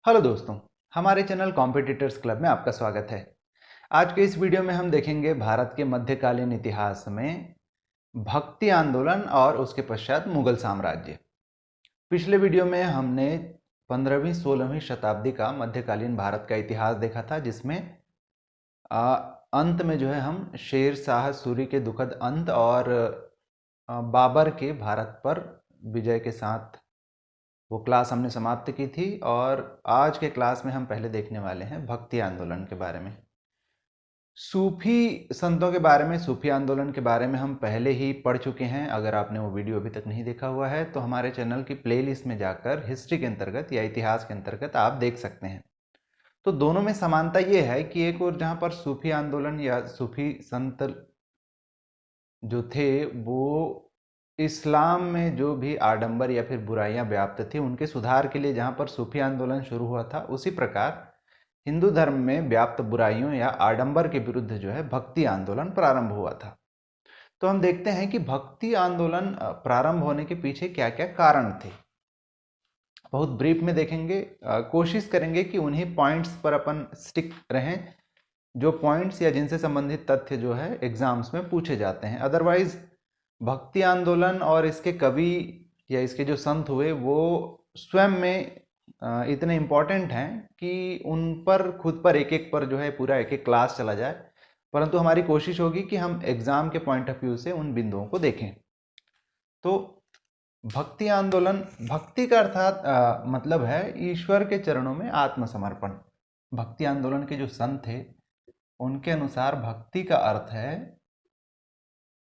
Hello दोस्तों, हमारे channel competitors club में आपका स्वागत है। आज के इस वीडियो में हम देखेंगे भारत के मध्यकालीन इतिहास में भक्ति आंदोलन और उसके पश्चात मुगल साम्राज्य। पिछले वीडियो में हमने 15वीं-16वीं शताब्दी का मध्यकालीन भारत का इतिहास देखा था, जिसमें अंत में जो है हम शेर शाह सूरी के दुखद अंत और बाबर के भारत पर विजय के साथ वो क्लास हमने समाप्त की थी। और आज के क्लास में हम पहले देखने वाले हैं भक्ति आंदोलन के बारे में। सूफी संतों के बारे में, सूफी आंदोलन के बारे में हम पहले ही पढ़ चुके हैं। अगर आपने वो वीडियो अभी तक नहीं देखा हुआ है तो हमारे चैनल की प्लेलिस्ट में जाकर हिस्ट्री के अंतर्गत या इतिहास के अंतर्गत आप देख सकते हैं। तो दोनों में समानता ये है कि एक और जहाँ पर सूफी आंदोलन या सूफी संत जो थे वो इस्लाम में जो भी आडंबर या फिर बुराइयां व्याप्त थी उनके सुधार के लिए जहाँ पर सूफी आंदोलन शुरू हुआ था, उसी प्रकार हिंदू धर्म में व्याप्त बुराइयों या आडंबर के विरुद्ध जो है भक्ति आंदोलन प्रारंभ हुआ था। तो हम देखते हैं कि भक्ति आंदोलन प्रारंभ होने के पीछे क्या क्या कारण थे। बहुत ब्रीफ में देखेंगे, कोशिश करेंगे कि उन्हीं पॉइंट्स पर अपन स्टिक रहें जो पॉइंट्स या जिनसे संबंधित तथ्य जो है एग्जाम्स में पूछे जाते हैं। अदरवाइज भक्ति आंदोलन और इसके कवि या इसके जो संत हुए वो स्वयं में इतने इम्पोर्टेंट हैं कि उन पर खुद पर एक एक पर जो है पूरा एक एक क्लास चला जाए, परंतु हमारी कोशिश होगी कि हम एग्जाम के पॉइंट ऑफ व्यू से उन बिंदुओं को देखें। तो भक्ति आंदोलन, भक्ति का अर्थात मतलब है ईश्वर के चरणों में आत्मसमर्पण। भक्ति आंदोलन के जो संत थे उनके अनुसार भक्ति का अर्थ है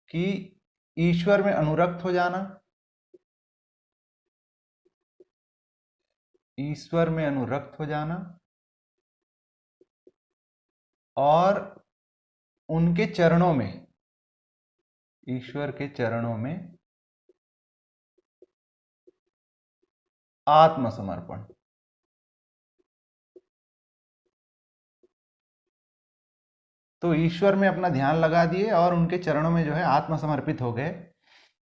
कि ईश्वर में अनुरक्त हो जाना, ईश्वर में अनुरक्त हो जाना और उनके चरणों में, ईश्वर के चरणों में आत्मसमर्पण। तो ईश्वर में अपना ध्यान लगा दिए और उनके चरणों में जो है आत्मसमर्पित हो गए,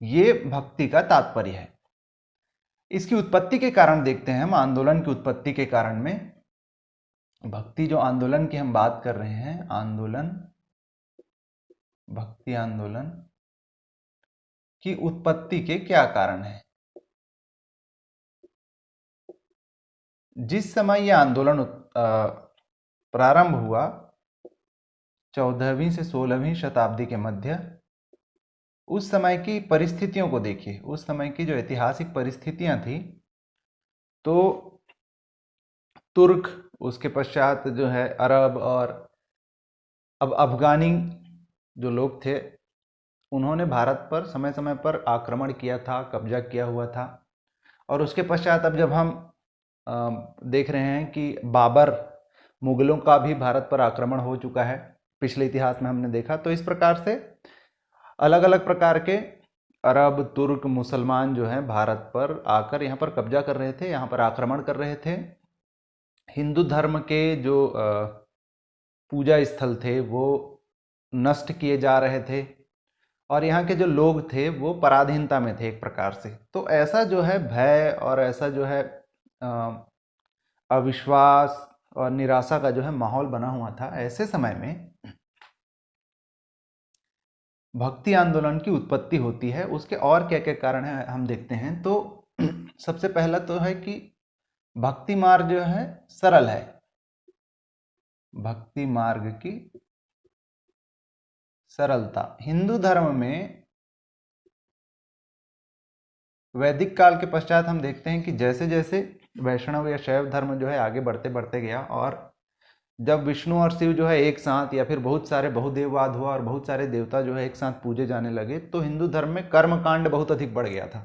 ये भक्ति का तात्पर्य है। इसकी उत्पत्ति के कारण देखते हैं हम, आंदोलन की उत्पत्ति के कारण में। भक्ति जो आंदोलन की हम बात कर रहे हैं, आंदोलन, भक्ति आंदोलन की उत्पत्ति के क्या कारण है। जिस समय यह आंदोलन प्रारंभ हुआ 14वीं से 16वीं शताब्दी के मध्य, उस समय की परिस्थितियों को देखिए, उस समय की जो ऐतिहासिक परिस्थितियां थी, तो तुर्क, उसके पश्चात जो है अरब और अब अफगानी जो लोग थे उन्होंने भारत पर समय समय पर आक्रमण किया था, कब्जा किया हुआ था। और उसके पश्चात अब जब हम देख रहे हैं कि बाबर, मुगलों का भी भारत पर आक्रमण हो चुका है, पिछले इतिहास में हमने देखा। तो इस प्रकार से अलग अलग प्रकार के अरब, तुर्क, मुसलमान जो हैं भारत पर आकर यहाँ पर कब्जा कर रहे थे, यहाँ पर आक्रमण कर रहे थे। हिंदू धर्म के जो पूजा स्थल थे वो नष्ट किए जा रहे थे और यहाँ के जो लोग थे वो पराधीनता में थे एक प्रकार से। तो ऐसा जो है भय और ऐसा जो है अविश्वास और निराशा का जो है माहौल बना हुआ था। ऐसे समय में भक्ति आंदोलन की उत्पत्ति होती है। उसके और क्या क्या कारण है हम देखते हैं। तो सबसे पहला तो है कि भक्ति मार्ग जो है सरल है, भक्ति मार्ग की सरलता। हिंदू धर्म में वैदिक काल के पश्चात हम देखते हैं कि जैसे जैसे वैष्णव या शैव धर्म जो है आगे बढ़ते बढ़ते गया और जब विष्णु और शिव जो है एक साथ या फिर बहुत सारे बहुदेववाद हुआ और बहुत सारे देवता जो है एक साथ पूजे जाने लगे, तो हिंदू धर्म में कर्म कांड बहुत अधिक बढ़ गया था।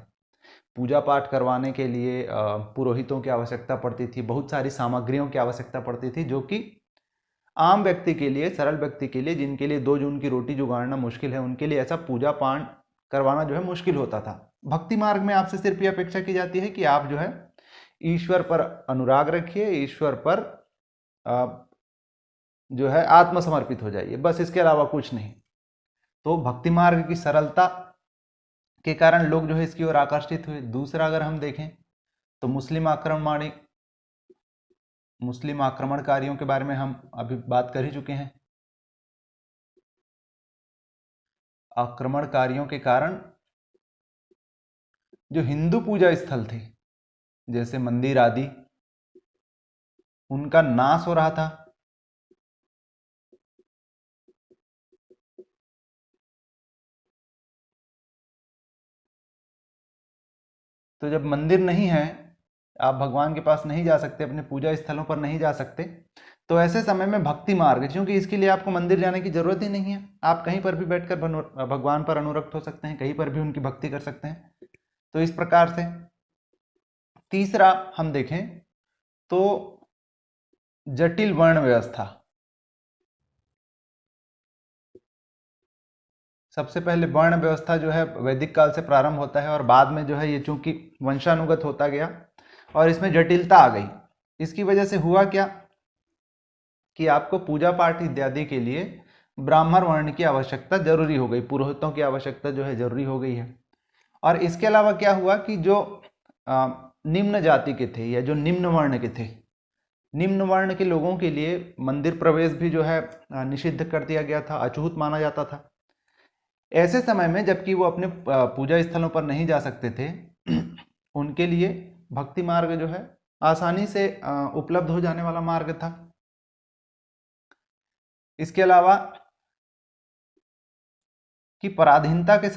पूजा पाठ करवाने के लिए पुरोहितों की आवश्यकता पड़ती थी, बहुत सारी सामग्रियों की आवश्यकता पड़ती थी, जो कि आम व्यक्ति के लिए, सरल व्यक्ति के लिए, जिनके लिए 2 जून की रोटी जुगाड़ना मुश्किल है, उनके लिए ऐसा पूजा पाठ करवाना जो है मुश्किल होता था। भक्ति मार्ग में आपसे सिर्फ ये अपेक्षा की जाती है कि आप जो है ईश्वर पर अनुराग रखिए, ईश्वर पर जो है आत्मसमर्पित हो जाइए, बस इसके अलावा कुछ नहीं। तो भक्ति मार्ग की सरलता के कारण लोग जो है इसकी ओर आकर्षित हुए। दूसरा अगर हम देखें तो मुस्लिम आक्रमण मुस्लिम आक्रमणकारियों के बारे में हम अभी बात कर ही चुके हैं। आक्रमणकारियों के कारण जो हिंदू पूजा स्थल थे जैसे मंदिर आदि, उनका नाश हो रहा था। तो जब मंदिर नहीं है, आप भगवान के पास नहीं जा सकते, अपने पूजा स्थलों पर नहीं जा सकते, तो ऐसे समय में भक्ति मार्ग, क्योंकि इसके लिए आपको मंदिर जाने की जरूरत ही नहीं है, आप कहीं पर भी बैठकर भगवान पर अनुरक्त हो सकते हैं, कहीं पर भी उनकी भक्ति कर सकते हैं। तो इस प्रकार से तीसरा हम देखें तो जटिल वर्ण व्यवस्था। सबसे पहले वर्ण व्यवस्था जो है वैदिक काल से प्रारंभ होता है और बाद में जो है ये चूंकि वंशानुगत होता गया और इसमें जटिलता आ गई। इसकी वजह से हुआ क्या कि आपको पूजा पाठ इत्यादि के लिए ब्राह्मण वर्ण की आवश्यकता जरूरी हो गई, पुरोहितों की आवश्यकता जो है जरूरी हो गई है। और इसके अलावा क्या हुआ कि जो निम्न जाति के थे या जो निम्न वर्ण के थे, निम्न वर्ण के लोगों के लिए मंदिर प्रवेश भी जो है निषिद्ध कर दिया गया था, अछूत माना जाता था। ऐसे समय में जबकि वो अपने पूजा स्थलों पर नहीं जा सकते थे, उनके लिए भक्ति मार्ग जो है आसानी से उपलब्ध हो जाने वाला मार्ग था। इसके अलावा कि पराधीनता के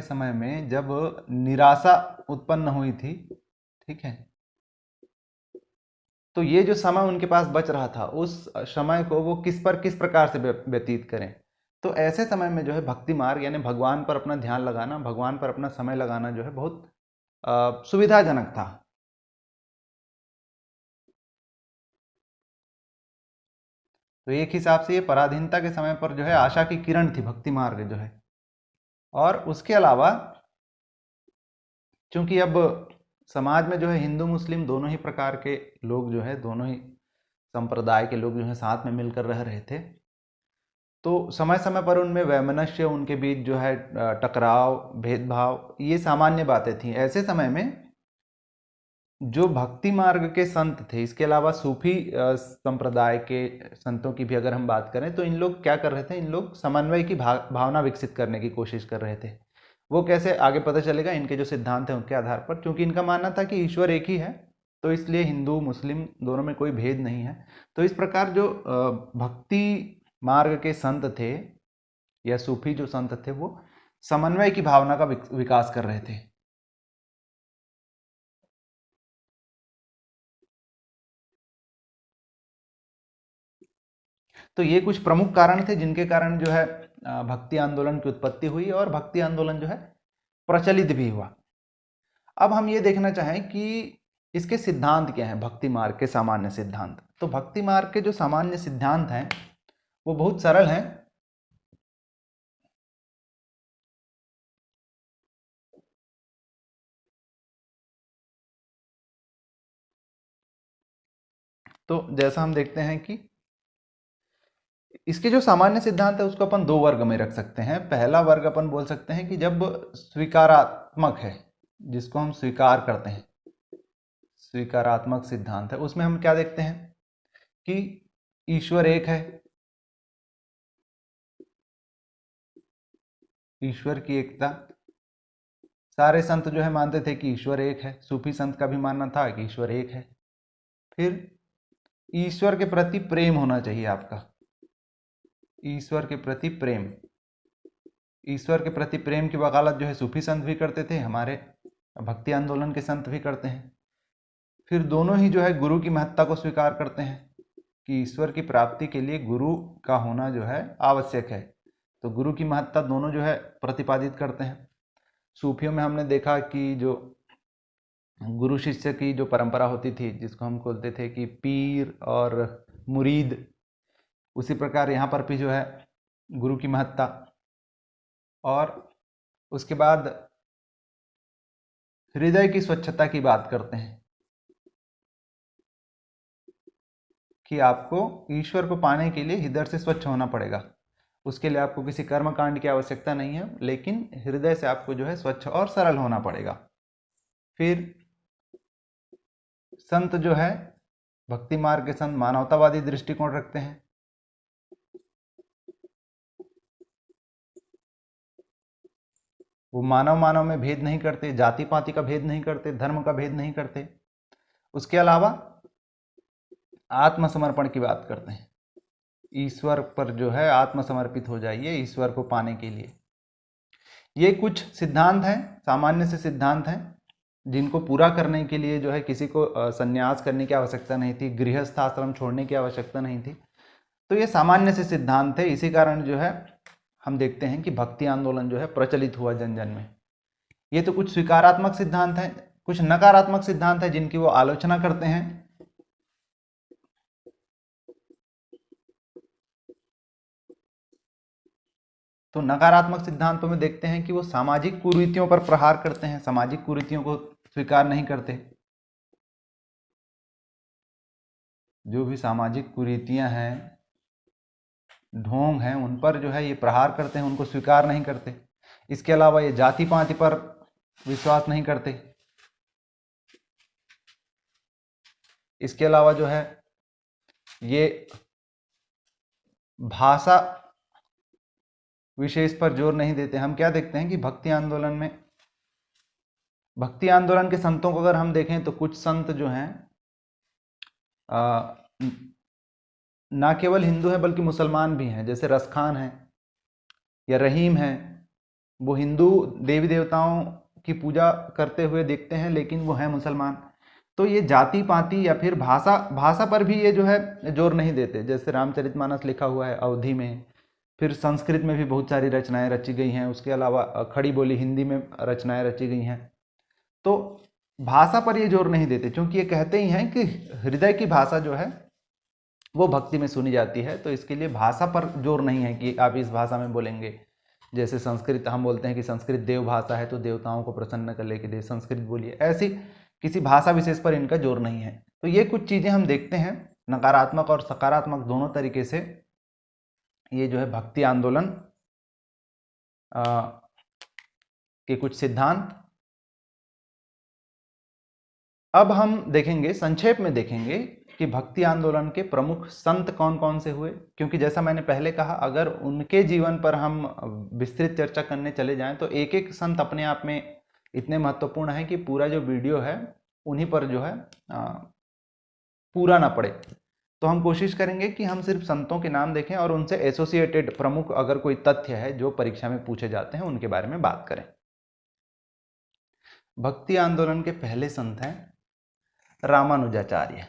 समय में जब निराशा उत्पन्न हुई थी, ठीक है, तो ये जो समय उनके पास बच रहा था, उस समय को वो किस प्रकार से व्यतीत करें। तो ऐसे समय में जो है भक्ति मार्ग यानी भगवान पर अपना ध्यान लगाना, भगवान पर अपना समय लगाना जो है बहुत सुविधाजनक था। तो एक हिसाब से ये पराधीनता के समय पर जो है आशा की किरण थी भक्ति मार्ग जो है। और उसके अलावा चूंकि अब समाज में जो है हिंदू मुस्लिम दोनों ही प्रकार के लोग जो है, दोनों ही संप्रदाय के लोग जो है साथ में मिलकर रह रहे थे, तो समय समय पर उनमें वैमनस्य, उनके बीच जो है टकराव, भेदभाव, ये सामान्य बातें थी। ऐसे समय में जो भक्ति मार्ग के संत थे, इसके अलावा सूफी संप्रदाय के संतों की भी अगर हम बात करें, तो इन लोग क्या कर रहे थे, इन लोग समन्वय की भावना विकसित करने की कोशिश कर रहे थे। वो कैसे आगे पता चलेगा, इनके जो सिद्धांत हैं उनके आधार पर। क्योंकि इनका मानना था कि ईश्वर एक ही है, तो इसलिए हिंदू मुस्लिम दोनों में कोई भेद नहीं है। तो इस प्रकार जो भक्ति मार्ग के संत थे या सूफी जो संत थे, वो समन्वय की भावना का विकास कर रहे थे। तो ये कुछ प्रमुख कारण थे जिनके कारण जो है भक्ति आंदोलन की उत्पत्ति हुई और भक्ति आंदोलन जो है प्रचलित भी हुआ। अब हम ये देखना चाहें कि इसके सिद्धांत क्या हैं, भक्ति मार्ग के सामान्य सिद्धांत। तो भक्ति मार्ग के जो सामान्य सिद्धांत हैं वो बहुत सरल हैं। तो जैसा हम देखते हैं कि इसके जो सामान्य सिद्धांत है उसको अपन दो वर्ग में रख सकते हैं। पहला वर्ग अपन बोल सकते हैं कि जब स्वीकारात्मक है, जिसको हम स्वीकार करते हैं, स्वीकारात्मक सिद्धांत है, उसमें हम क्या देखते हैं कि ईश्वर एक है, ईश्वर की एकता। सारे संत जो है मानते थे कि ईश्वर एक है, सूफी संत का भी मानना था कि ईश्वर एक है। फिर ईश्वर के प्रति प्रेम होना चाहिए आपका, ईश्वर के प्रति प्रेम। ईश्वर के प्रति प्रेम की वकालत जो है सूफी संत भी करते थे, हमारे भक्ति आंदोलन के संत भी करते हैं। फिर दोनों ही जो है गुरु की महत्ता को स्वीकार करते हैं कि ईश्वर की प्राप्ति के लिए गुरु का होना जो है आवश्यक है। तो गुरु की महत्ता दोनों जो है प्रतिपादित करते हैं। सूफियों में हमने देखा कि जो गुरु शिष्य की जो परंपरा होती थी, जिसको हम बोलते थे कि पीर और मुरीद, उसी प्रकार यहाँ पर भी जो है गुरु की महत्ता। और उसके बाद हृदय की स्वच्छता की बात करते हैं कि आपको ईश्वर को पाने के लिए हृदय से स्वच्छ होना पड़ेगा। उसके लिए आपको किसी कर्म कांड की आवश्यकता नहीं है, लेकिन हृदय से आपको जो है स्वच्छ और सरल होना पड़ेगा। फिर संत जो है, भक्ति मार्ग के संत मानवतावादी दृष्टिकोण रखते हैं। वो मानव मानव में भेद नहीं करते, जाति पाति का भेद नहीं करते, धर्म का भेद नहीं करते। उसके अलावा आत्मसमर्पण की बात करते हैं। ईश्वर पर जो है आत्मसमर्पित हो जाइए ईश्वर को पाने के लिए। ये कुछ सिद्धांत हैं, सामान्य से सिद्धांत हैं, जिनको पूरा करने के लिए जो है किसी को संन्यास करने की आवश्यकता नहीं थी, गृहस्थ आश्रम छोड़ने की आवश्यकता नहीं थी। तो ये सामान्य से सिद्धांत थे। इसी कारण जो है हम देखते हैं कि भक्ति आंदोलन जो है प्रचलित हुआ जन जन में। ये तो कुछ स्वीकारात्मक सिद्धांत हैं। कुछ नकारात्मक सिद्धांत है जिनकी वो आलोचना करते हैं। तो नकारात्मक सिद्धांतों में देखते हैं कि वो सामाजिक कुरीतियों पर प्रहार करते हैं, सामाजिक कुरीतियों को स्वीकार नहीं करते। जो भी सामाजिक कुरीतियां हैं, ढोंग हैं, उन पर जो है ये प्रहार करते हैं, उनको स्वीकार नहीं करते। इसके अलावा ये जाति पाति पर विश्वास नहीं करते। इसके अलावा जो है ये भाषा विशेष पर जोर नहीं देते। हम क्या देखते हैं कि भक्ति आंदोलन में, भक्ति आंदोलन के संतों को अगर हम देखें तो कुछ संत जो हैं ना केवल हिंदू हैं बल्कि मुसलमान भी हैं। जैसे रसखान है या रहीम है, वो हिंदू देवी देवताओं की पूजा करते हुए देखते हैं लेकिन वो है मुसलमान। तो ये जाति पाति या फिर भाषा पर भी ये जो है जोर नहीं देते। जैसे रामचरितमानस लिखा हुआ है अवधी में, फिर संस्कृत में भी बहुत सारी रचनाएं रची गई हैं। उसके अलावा खड़ी बोली हिंदी में रचनाएं रची गई हैं। तो भाषा पर ये जोर नहीं देते, क्योंकि ये कहते ही हैं कि हृदय की भाषा जो है वो भक्ति में सुनी जाती है। तो इसके लिए भाषा पर जोर नहीं है कि आप इस भाषा में बोलेंगे। जैसे संस्कृत, हम बोलते हैं कि संस्कृत देव भाषा है तो देवताओं को प्रसन्न करने के लिए संस्कृत बोलिए, ऐसी किसी भाषा विशेष पर इनका जोर नहीं है। तो ये कुछ चीज़ें हम देखते हैं, नकारात्मक और सकारात्मक दोनों तरीके से ये जो है भक्ति आंदोलन के कुछ सिद्धांत। अब हम देखेंगे, संक्षेप में देखेंगे कि भक्ति आंदोलन के प्रमुख संत कौन कौन से हुए। क्योंकि जैसा मैंने पहले कहा, अगर उनके जीवन पर हम विस्तृत चर्चा करने चले जाएं तो एक एक संत अपने आप में इतने महत्वपूर्ण है कि पूरा जो वीडियो है उन्हीं पर जो है पूरा ना पड़े। तो हम कोशिश करेंगे कि हम सिर्फ संतों के नाम देखें और उनसे एसोसिएटेड प्रमुख अगर कोई तथ्य है जो परीक्षा में पूछे जाते हैं उनके बारे में बात करें। भक्ति आंदोलन के पहले संत हैं रामानुजाचार्य।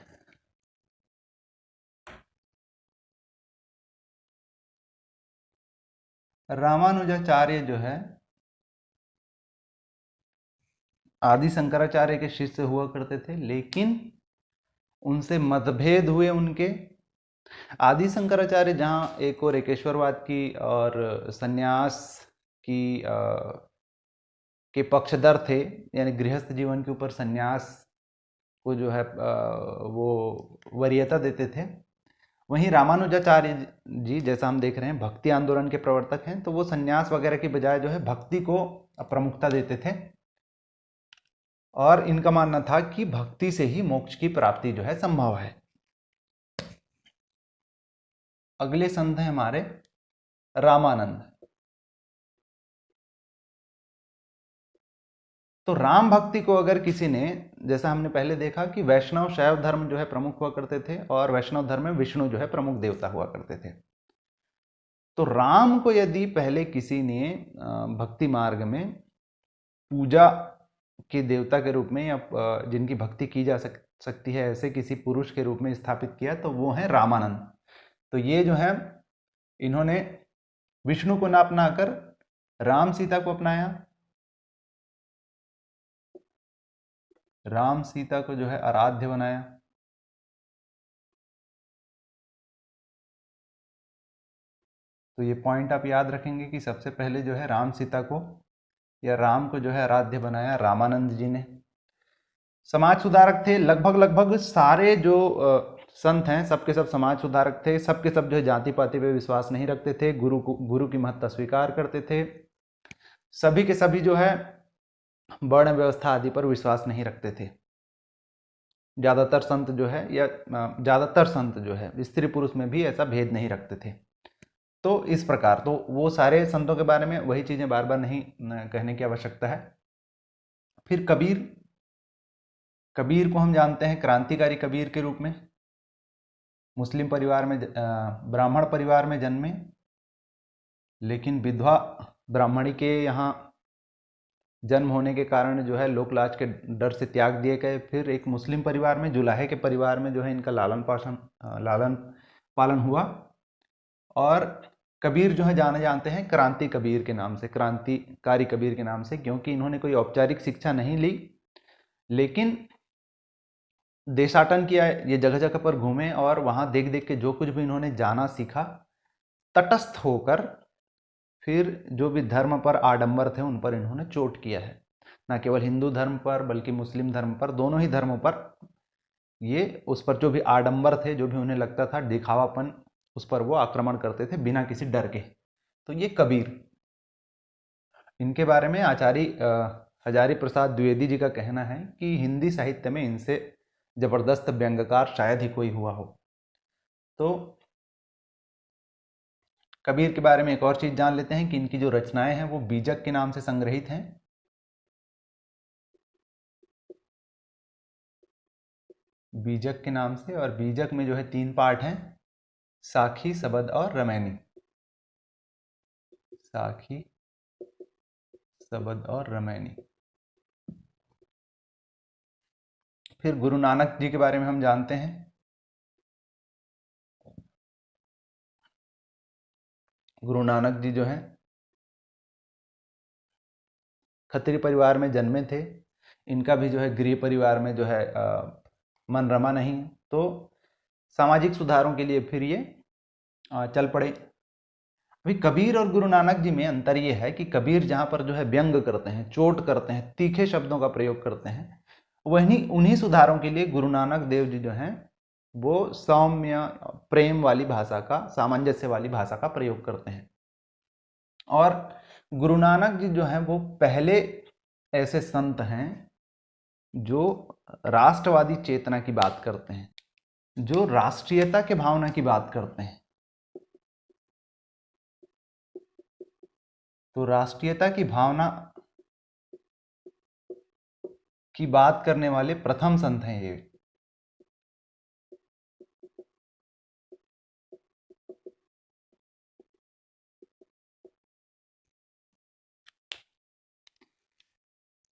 रामानुजाचार्य जो है आदि शंकराचार्य के शिष्य हुआ करते थे, लेकिन उनसे मतभेद हुए उनके। आदि शंकराचार्य जहाँ एक और एकेश्वरवाद की और सन्यास की के पक्षधर थे, यानी गृहस्थ जीवन के ऊपर सन्यास को जो है वो वरीयता देते थे। वहीं रामानुजाचार्य जी, जैसा हम देख रहे हैं, भक्ति आंदोलन के प्रवर्तक हैं। तो वो सन्यास वगैरह की बजाय जो है भक्ति को प्रमुखता देते थे और इनका मानना था कि भक्ति से ही मोक्ष की प्राप्ति जो है संभव है। अगले संत हैं हमारे रामानंद। तो राम भक्ति को अगर किसी ने, जैसा हमने पहले देखा कि वैष्णव शैव धर्म जो है प्रमुख हुआ करते थे और वैष्णव धर्म में विष्णु जो है प्रमुख देवता हुआ करते थे। तो राम को यदि पहले किसी ने भक्ति मार्ग में पूजा के देवता के रूप में या जिनकी भक्ति की जा सकती है ऐसे किसी पुरुष के रूप में स्थापित किया तो वो है रामानंद। तो ये जो है इन्होंने विष्णु को ना अपनाकर राम सीता को अपनाया। राम सीता को जो है आराध्य बनाया। तो ये पॉइंट आप याद रखेंगे कि सबसे पहले जो है राम सीता को या राम को जो है आराध्य बनाया रामानंद जी ने। समाज सुधारक थे। लगभग सारे जो संत हैं सबके सब समाज सुधारक थे। सबके सब जो है जाति पाति पे विश्वास नहीं रखते थे, गुरु की महत्ता स्वीकार करते थे। सभी के सभी जो है वर्ण व्यवस्था आदि पर विश्वास नहीं रखते थे। ज़्यादातर संत जो है या ज़्यादातर संत जो है स्त्री पुरुष में भी ऐसा भेद नहीं रखते थे। तो इस प्रकार तो वो सारे संतों के बारे में वही चीज़ें बार बार नहीं कहने की आवश्यकता है। फिर कबीर, कबीर को हम जानते हैं क्रांतिकारी कबीर के रूप में। मुस्लिम परिवार में ब्राह्मण परिवार में जन्मे, लेकिन विधवा ब्राह्मणी के यहाँ जन्म होने के कारण जो है लोक लाज के डर से त्याग दिए गए। फिर एक मुस्लिम परिवार में, जुलाहे के परिवार में जो है इनका लालन पालन हुआ। और कबीर जो है जाने जानते हैं क्रांति कबीर के नाम से, क्रांतिकारी कबीर के नाम से, क्योंकि इन्होंने कोई औपचारिक शिक्षा नहीं ली, लेकिन देशाटन किया, ये जगह जगह पर घूमे और वहाँ देख देख के जो कुछ भी इन्होंने जाना सीखा, तटस्थ होकर फिर जो भी धर्म पर आडंबर थे उन पर इन्होंने चोट किया है। न केवल हिंदू धर्म पर बल्कि मुस्लिम धर्म पर, दोनों ही धर्मों पर ये उस पर जो भी आडंबर थे, जो भी उन्हें लगता था दिखावापन, उस पर वो आक्रमण करते थे बिना किसी डर के। तो ये कबीर, इनके बारे में आचार्य हजारी प्रसाद द्विवेदी जी का कहना है कि हिंदी साहित्य में इनसे जबरदस्त व्यंग्यकार शायद ही कोई हुआ हो। तो कबीर के बारे में एक और चीज जान लेते हैं कि इनकी जो रचनाएं हैं वो बीजक के नाम से संग्रहित हैं। बीजक के नाम से, और बीजक में जो है 3 पार्ट हैं, साखी, सबद और रमैनी। साखी, सबद और रमैनी। फिर गुरु नानक जी के बारे में हम जानते हैं। गुरु नानक जी जो हैं खत्री परिवार में जन्मे थे। इनका भी जो है गृह परिवार में जो है मन रमा नहीं, तो सामाजिक सुधारों के लिए फिर ये चल पड़े। अभी कबीर और गुरु नानक जी में अंतर ये है कि कबीर जहाँ पर जो है व्यंग करते हैं, चोट करते हैं, तीखे शब्दों का प्रयोग करते हैं, वहीं उन्हीं सुधारों के लिए गुरु नानक देव जी जो हैं वो सौम्य, प्रेम वाली भाषा का, सामंजस्य वाली भाषा का प्रयोग करते हैं। और गुरु नानक जी जो हैं वो पहले ऐसे संत हैं जो राष्ट्रवादी चेतना की बात करते हैं, जो राष्ट्रीयता के भावना की बात करते हैं। तो राष्ट्रीयता की भावना की बात करने वाले प्रथम संत हैं ये।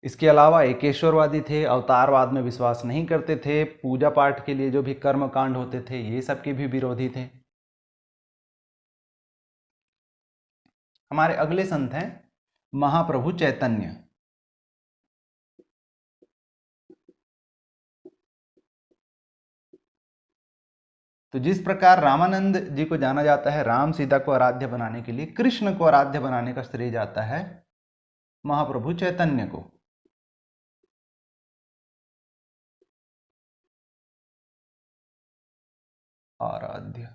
इसके अलावा एकेश्वरवादी थे, अवतारवाद में विश्वास नहीं करते थे, पूजा पाठ के लिए जो भी कर्म कांड होते थे ये सब के भी विरोधी थे। हमारे अगले संत हैं महाप्रभु चैतन्य। तो जिस प्रकार रामानंद जी को जाना जाता है राम सीता को आराध्य बनाने के लिए, कृष्ण को आराध्य बनाने का श्रेय जाता है महाप्रभु चैतन्य को। आराध्य,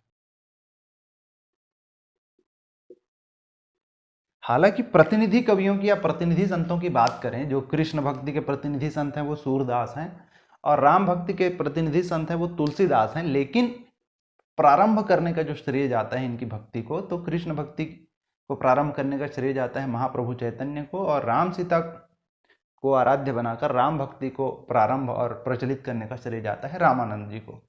हालांकि प्रतिनिधि कवियों की या प्रतिनिधि संतों की बात करें, जो कृष्ण भक्ति के प्रतिनिधि संत हैं वो सूरदास हैं, और राम भक्ति के प्रतिनिधि संत हैं वो तुलसीदास हैं, लेकिन प्रारंभ करने का जो श्रेय जाता है इनकी भक्ति को, तो कृष्ण भक्ति को प्रारंभ करने का श्रेय जाता है महाप्रभु चैतन्य को, और राम सीता को आराध्य बनाकर राम भक्ति को प्रारंभ और प्रचलित करने का श्रेय जाता है रामानंद जी को।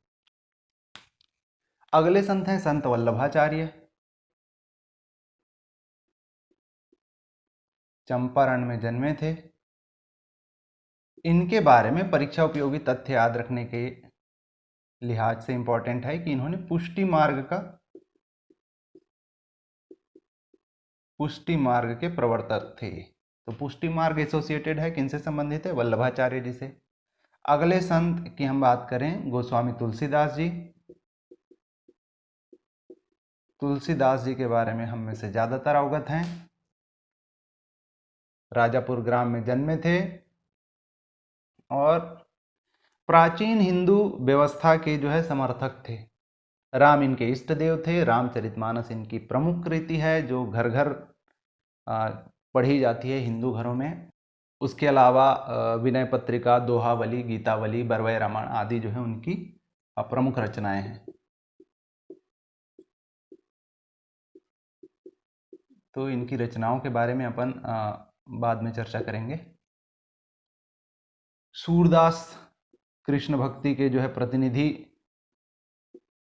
अगले संत हैं संत वल्लभाचार्य। चंपारण में जन्मे थे। इनके बारे में परीक्षा उपयोगी तथ्य याद रखने के लिहाज से इंपॉर्टेंट है कि इन्होंने पुष्टि मार्ग के प्रवर्तक थे। तो पुष्टि मार्ग एसोसिएटेड है, किनसे संबंधित है? वल्लभाचार्य जी से। अगले संत की हम बात करें गोस्वामी तुलसीदास जी। तुलसीदास जी के बारे में हम में से ज्यादातर अवगत हैं। राजापुर ग्राम में जन्मे थे और प्राचीन हिंदू व्यवस्था के जो है समर्थक थे। राम इनके इष्ट देव थे। रामचरितमानस इनकी प्रमुख कृति है जो घर घर पढ़ी जाती है हिंदू घरों में। उसके अलावा विनय पत्रिका, दोहावली, गीतावली, बरवय रामायण आदि जो है उनकी प्रमुख रचनाएं हैं। तो इनकी रचनाओं के बारे में अपन बाद में चर्चा करेंगे। सूरदास कृष्ण भक्ति के जो है प्रतिनिधि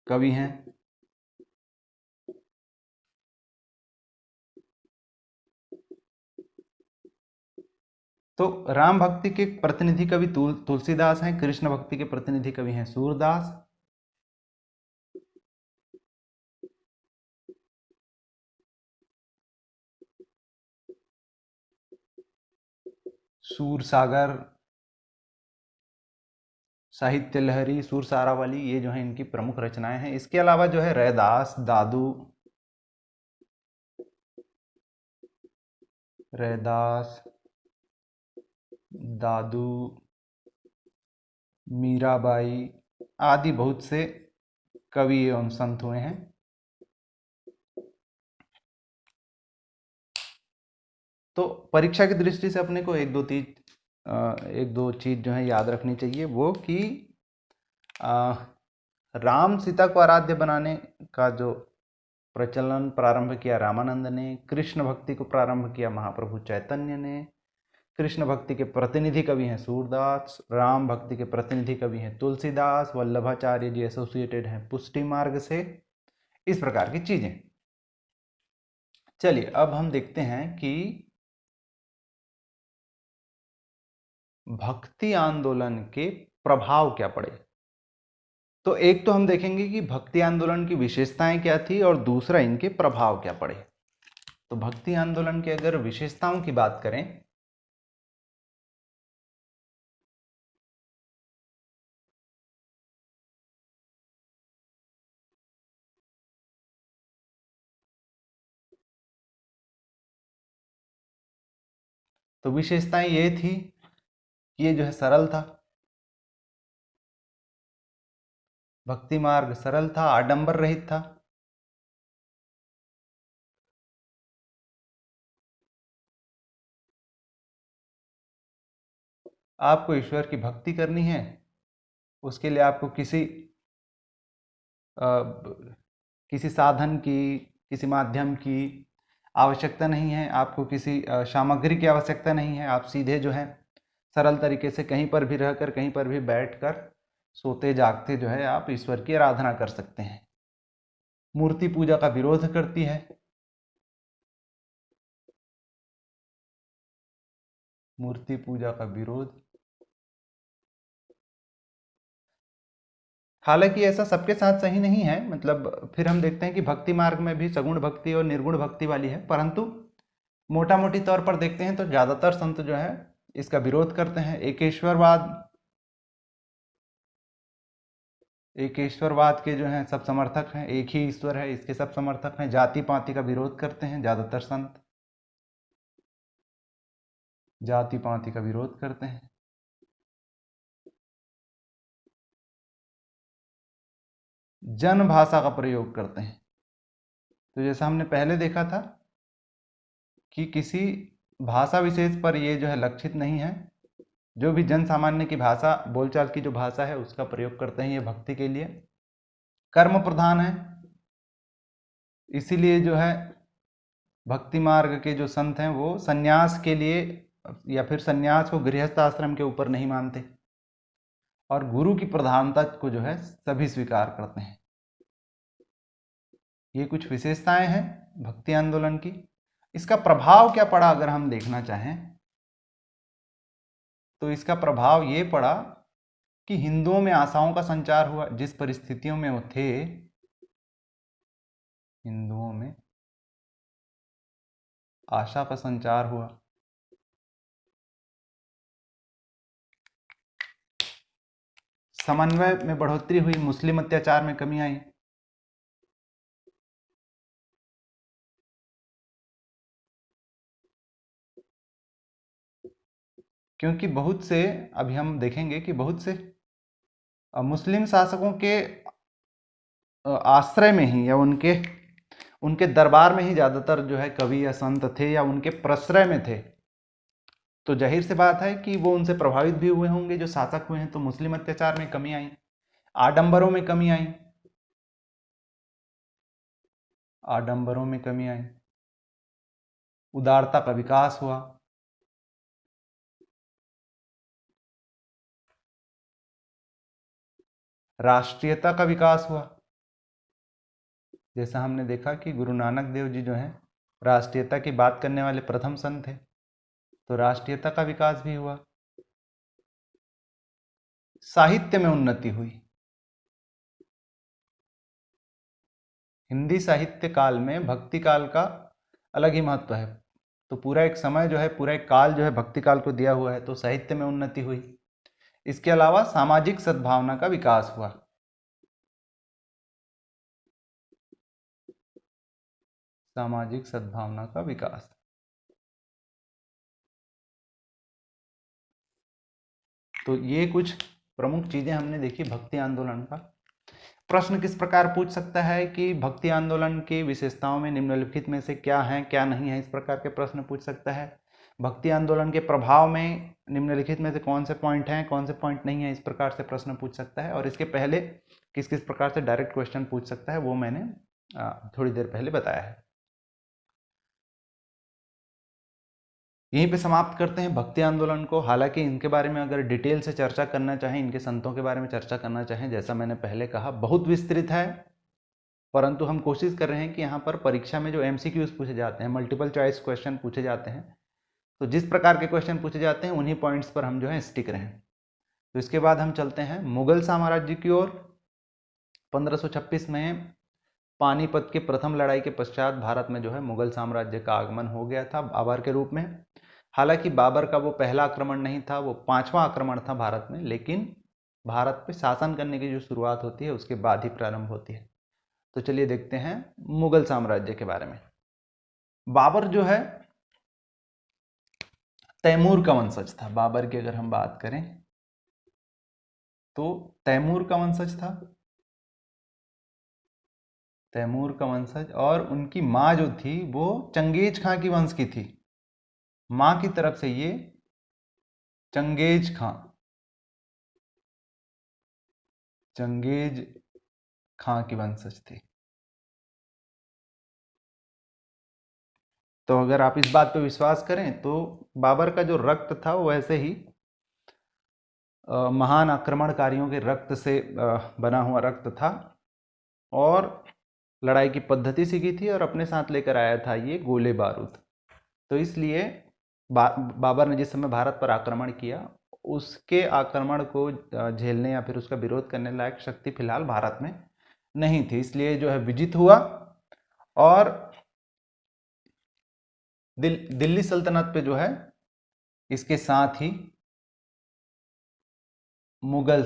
कवि हैं। तो राम भक्ति के प्रतिनिधि कवि तुलसीदास हैं, कृष्ण भक्ति के प्रतिनिधि कवि हैं सूरदास। सूरसागर, साहित्य लहरी, सुर सारावली, ये जो है इनकी प्रमुख रचनाएं हैं। इसके अलावा जो है रैदास, दादू, रैदास, दादू, मीराबाई आदि बहुत से कवि एवं संत हुए हैं। तो परीक्षा की दृष्टि से अपने को एक दो चीज जो है याद रखनी चाहिए, वो कि राम सीता को आराध्य बनाने का जो प्रचलन प्रारंभ किया रामानंद ने, कृष्ण भक्ति को प्रारंभ किया महाप्रभु चैतन्य ने, कृष्ण भक्ति के प्रतिनिधि कवि हैं सूरदास, राम भक्ति के प्रतिनिधि कवि हैं तुलसीदास, वल्लभाचार्य जी एसोसिएटेड हैं पुष्टि मार्ग से। इस प्रकार की चीजें। चलिए अब हम देखते हैं कि भक्ति आंदोलन के प्रभाव क्या पड़े। तो एक तो हम देखेंगे कि भक्ति आंदोलन की विशेषताएं क्या थी और दूसरा इनके प्रभाव क्या पड़े। तो भक्ति आंदोलन की अगर विशेषताओं की बात करें तो विशेषताएं ये थी कि ये जो है सरल था, भक्ति मार्ग सरल था, आडंबर रहित था। आपको ईश्वर की भक्ति करनी है, उसके लिए आपको किसी साधन की, किसी माध्यम की आवश्यकता नहीं है, आपको किसी सामग्री की आवश्यकता नहीं है। आप सीधे जो है सरल तरीके से कहीं पर भी रहकर, कहीं पर भी बैठकर, सोते जागते जो है आप ईश्वर की आराधना कर सकते हैं। मूर्ति पूजा का विरोध करती है, मूर्ति पूजा का विरोध। हालांकि ऐसा सबके साथ सही नहीं है, मतलब फिर हम देखते हैं कि भक्ति मार्ग में भी सगुण भक्ति और निर्गुण भक्ति वाली है, परंतु मोटा मोटी तौर पर देखते हैं तो ज्यादातर संत जो है इसका विरोध करते हैं। एकेश्वरवाद के जो हैं सब समर्थक हैं, एक ही ईश्वर है इसके सब समर्थक हैं। जाति पाति का विरोध करते हैं ज्यादातर संत, जाति पाति का विरोध करते हैं। जन भाषा का प्रयोग करते हैं। तो जैसा हमने पहले देखा था कि किसी भाषा विशेष पर ये जो है लक्षित नहीं है, जो भी जन सामान्य की भाषा, बोलचाल की जो भाषा है उसका प्रयोग करते हैं ये भक्ति के लिए। कर्म प्रधान है, इसीलिए जो है भक्ति मार्ग के जो संत हैं वो सन्यास के लिए या फिर सन्यास को गृहस्थ आश्रम के ऊपर नहीं मानते और गुरु की प्रधानता को जो है सभी स्वीकार करते हैं। ये कुछ विशेषताएं हैं भक्ति आंदोलन की। इसका प्रभाव क्या पड़ा अगर हम देखना चाहें तो इसका प्रभाव ये पड़ा कि हिंदुओं में आशाओं का संचार हुआ। जिस परिस्थितियों में वो थे, हिंदुओं में आशा का संचार हुआ। समन्वय में बढ़ोतरी हुई, मुस्लिम अत्याचार में कमी आई। क्योंकि बहुत से, अभी हम देखेंगे कि बहुत से मुस्लिम शासकों के आश्रय में ही या उनके दरबार में ही ज़्यादातर जो है कवि या संत थे या उनके प्रश्रय में थे। तो जाहिर सी बात है कि वो उनसे प्रभावित भी हुए होंगे जो शासक हुए हैं। तो मुस्लिम अत्याचार में कमी आई, आडंबरों में कमी आई, आडंबरों में कमी आई, उदारता का विकास हुआ, राष्ट्रीयता का विकास हुआ। जैसा हमने देखा कि गुरु नानक देव जी जो हैं राष्ट्रीयता की बात करने वाले प्रथम संत थे, तो राष्ट्रीयता का विकास भी हुआ। साहित्य में उन्नति हुई। हिंदी साहित्य काल में भक्ति काल का अलग ही महत्व है। तो पूरा एक समय जो है, पूरा एक काल जो है भक्ति काल को दिया हुआ है, तो साहित्य में उन्नति हुई। इसके अलावा सामाजिक सद्भावना का विकास हुआ। सामाजिक सद्भावना का विकास। तो ये कुछ प्रमुख चीजें हमने देखी भक्ति आंदोलन का। प्रश्न किस प्रकार पूछ सकता है कि भक्ति आंदोलन की विशेषताओं में निम्नलिखित में से क्या है क्या नहीं है, इस प्रकार के प्रश्न पूछ सकता है। भक्ति आंदोलन के प्रभाव में निम्नलिखित में से कौन से पॉइंट हैं, कौन से पॉइंट नहीं है, इस प्रकार से प्रश्न पूछ सकता है। और इसके पहले किस किस प्रकार से डायरेक्ट क्वेश्चन पूछ सकता है वो मैंने थोड़ी देर पहले बताया है। यहीं पे समाप्त करते हैं भक्ति आंदोलन को। हालांकि इनके बारे में अगर डिटेल से चर्चा करना चाहें, इनके संतों के बारे में चर्चा करना चाहें, जैसा मैंने पहले कहा बहुत विस्तृत है, परंतु हम कोशिश कर रहे हैं कि यहाँ पर परीक्षा में जो एमसीक्यूज पूछे जाते हैं, मल्टीपल चॉइस क्वेश्चन पूछे जाते हैं, तो जिस प्रकार के क्वेश्चन पूछे जाते हैं उन्हीं पॉइंट्स पर हम जो है स्टिक रहें। तो इसके बाद हम चलते हैं मुगल साम्राज्य की ओर। 1526 में पानीपत के प्रथम लड़ाई के पश्चात भारत में जो है मुगल साम्राज्य का आगमन हो गया था बाबर के रूप में। हालांकि बाबर का वो पहला आक्रमण नहीं था, वो पांचवा आक्रमण था भारत में, लेकिन भारत पे शासन करने की जो शुरुआत होती है उसके बाद ही प्रारंभ होती है। तो चलिए देखते हैं मुगल साम्राज्य के बारे में। बाबर जो है तैमूर का वंशज था। बाबर की अगर हम बात करें तो तैमूर का वंशज था, तैमूर का वंशज। और उनकी माँ जो थी वो चंगेज खां की वंश की थी। माँ की तरफ से ये चंगेज खां, चंगेज खां की वंशज थी। तो अगर आप इस बात पर विश्वास करें तो बाबर का जो रक्त था वो वैसे ही महान आक्रमणकारियों के रक्त से बना हुआ रक्त था, और लड़ाई की पद्धति सीखी थी और अपने साथ लेकर आया था ये गोले बारूद। तो इसलिए बाबर ने जिस समय भारत पर आक्रमण किया, उसके आक्रमण को झेलने या फिर उसका विरोध करने लायक शक्ति फिलहाल भारत में नहीं थी, इसलिए जो है विजित हुआ और दिल्ली सल्तनत पे जो है इसके साथ ही मुगल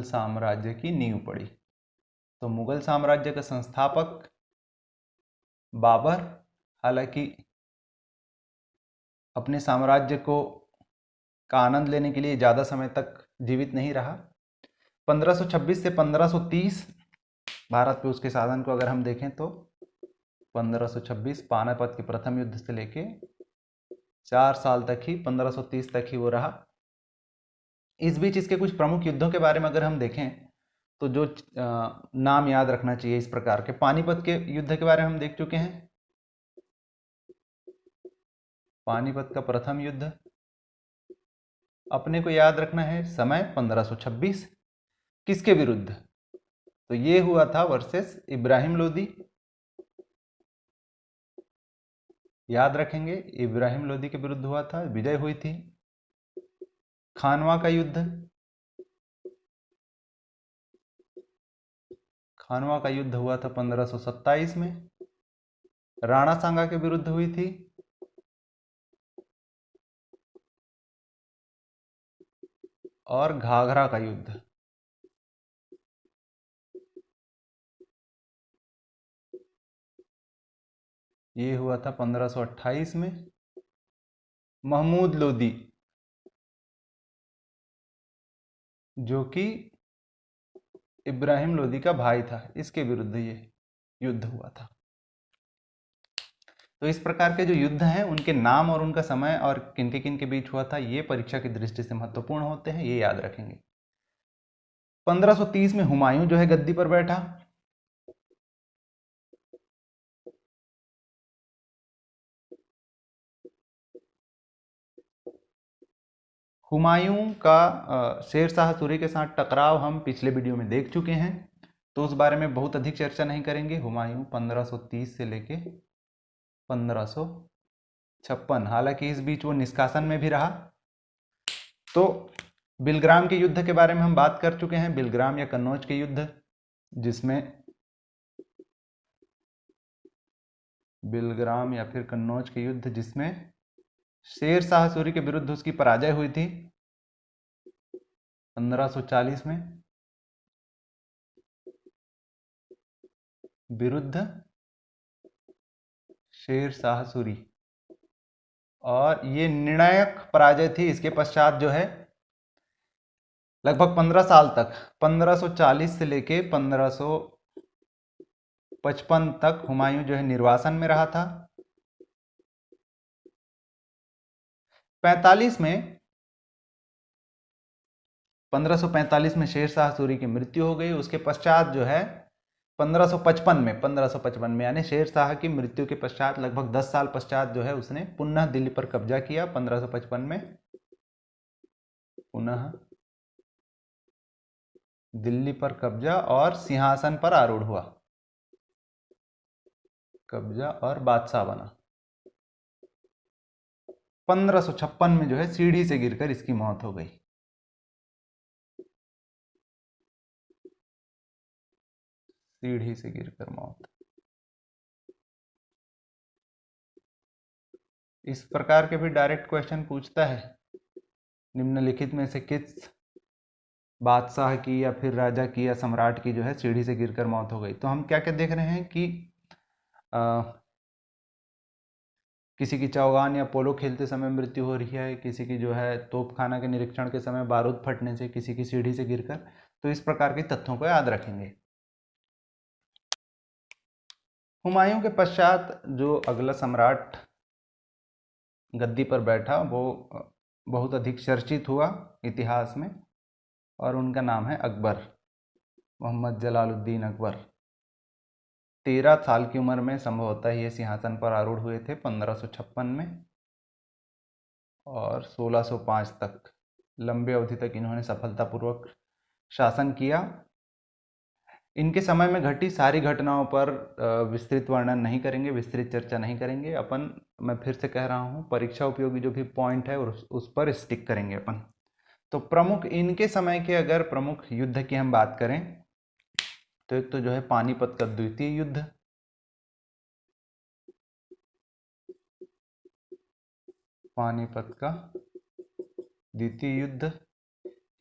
साम्राज्य की नींव पड़ी। तो मुगल साम्राज्य का संस्थापक बाबर, हालांकि अपने साम्राज्य को का आनंद लेने के लिए ज़्यादा समय तक जीवित नहीं रहा। 1526 से 1530 भारत पे उसके शासन को अगर हम देखें तो 1526 पानीपत के प्रथम युद्ध से लेके 4 साल तक ही, 1530 तक ही वो रहा। इस बीच इसके कुछ प्रमुख युद्धों के बारे में अगर हम देखें तो जो नाम याद रखना चाहिए इस प्रकार के, पानीपत के युद्ध के बारे में हम देख चुके हैं। पानीपत का प्रथम युद्ध अपने को याद रखना है, समय 1526। किसके विरुद्ध? तो ये हुआ था वर्सेस इब्राहिम लोदी। याद रखेंगे, इब्राहिम लोदी के विरुद्ध हुआ था, विजय हुई थी। खानवा का युद्ध, खानवा का युद्ध हुआ था 1527 में। राणा सांगा के विरुद्ध हुई थी। और घाघरा का युद्ध, ये हुआ था 1528 में। महमूद लोदी जो कि इब्राहिम लोदी का भाई था, इसके विरुद्ध ये युद्ध हुआ था। तो इस प्रकार के जो युद्ध हैं उनके नाम और उनका समय और किन के बीच हुआ था, ये परीक्षा की दृष्टि से महत्वपूर्ण होते हैं, ये याद रखेंगे। 1530 में हुमायूं जो है गद्दी पर बैठा। हुमायूं का शेर शाह सूरी के साथ टकराव हम पिछले वीडियो में देख चुके हैं, तो उस बारे में बहुत अधिक चर्चा नहीं करेंगे। हुमायूं 1530 से लेके 1556, हालांकि इस बीच वो निष्कासन में भी रहा। तो बिलग्राम के युद्ध के बारे में हम बात कर चुके हैं, बिलग्राम या कन्नौज के युद्ध, जिसमें बिलग्राम या फिर कन्नौज के युद्ध जिसमें शेर शाह सूरी के विरुद्ध उसकी पराजय हुई थी 1540 में, विरुद्ध शेर शाह सूरी, और ये निर्णायक पराजय थी। इसके पश्चात जो है लगभग 15 साल तक, 1540 से लेके 1555 तक हुमायूं जो है निर्वासन में रहा था। 1545 में शेर शाह सूरी की मृत्यु हो गई। उसके पश्चात जो है 1555 में यानी शेर शाह की मृत्यु के पश्चात लगभग 10 साल पश्चात जो है उसने पुनः दिल्ली पर कब्जा किया। 1555 में पुनः दिल्ली पर कब्जा और सिंहासन पर आरूढ़ हुआ, कब्जा और बादशाह बना। 1556 में जो है सीढ़ी से गिरकर इसकी मौत हो गई। सीढ़ी से गिरकर मौत। इस प्रकार के भी डायरेक्ट क्वेश्चन पूछता है, निम्नलिखित में से किस बादशाह की या फिर राजा की या सम्राट की जो है सीढ़ी से गिरकर मौत हो गई। तो हम क्या क्या देख रहे हैं कि किसी की चौगान या पोलो खेलते समय मृत्यु हो रही है, किसी की जो है तोपखाना के निरीक्षण के समय बारूद फटने से, किसी की सीढ़ी से गिरकर। तो इस प्रकार के तथ्यों को याद रखेंगे। हुमायूं के पश्चात जो अगला सम्राट गद्दी पर बैठा वो बहुत अधिक चर्चित हुआ इतिहास में, और उनका नाम है अकबर, मोहम्मद जलालुद्दीन अकबर। 13 साल की उम्र में संभवतः ये सिंहासन पर आरूढ़ हुए थे 1556 में, और 1605 तक लंबे अवधि तक इन्होंने सफलतापूर्वक शासन किया। इनके समय में घटी सारी घटनाओं पर विस्तृत वर्णन नहीं करेंगे, विस्तृत चर्चा नहीं करेंगे अपन। मैं फिर से कह रहा हूँ, परीक्षा उपयोगी जो भी पॉइंट है उस पर स्टिक करेंगे अपन। तो प्रमुख इनके समय के अगर प्रमुख युद्ध की हम बात करें तो एक तो जो है पानीपत का द्वितीय युद्ध, पानीपत का द्वितीय युद्ध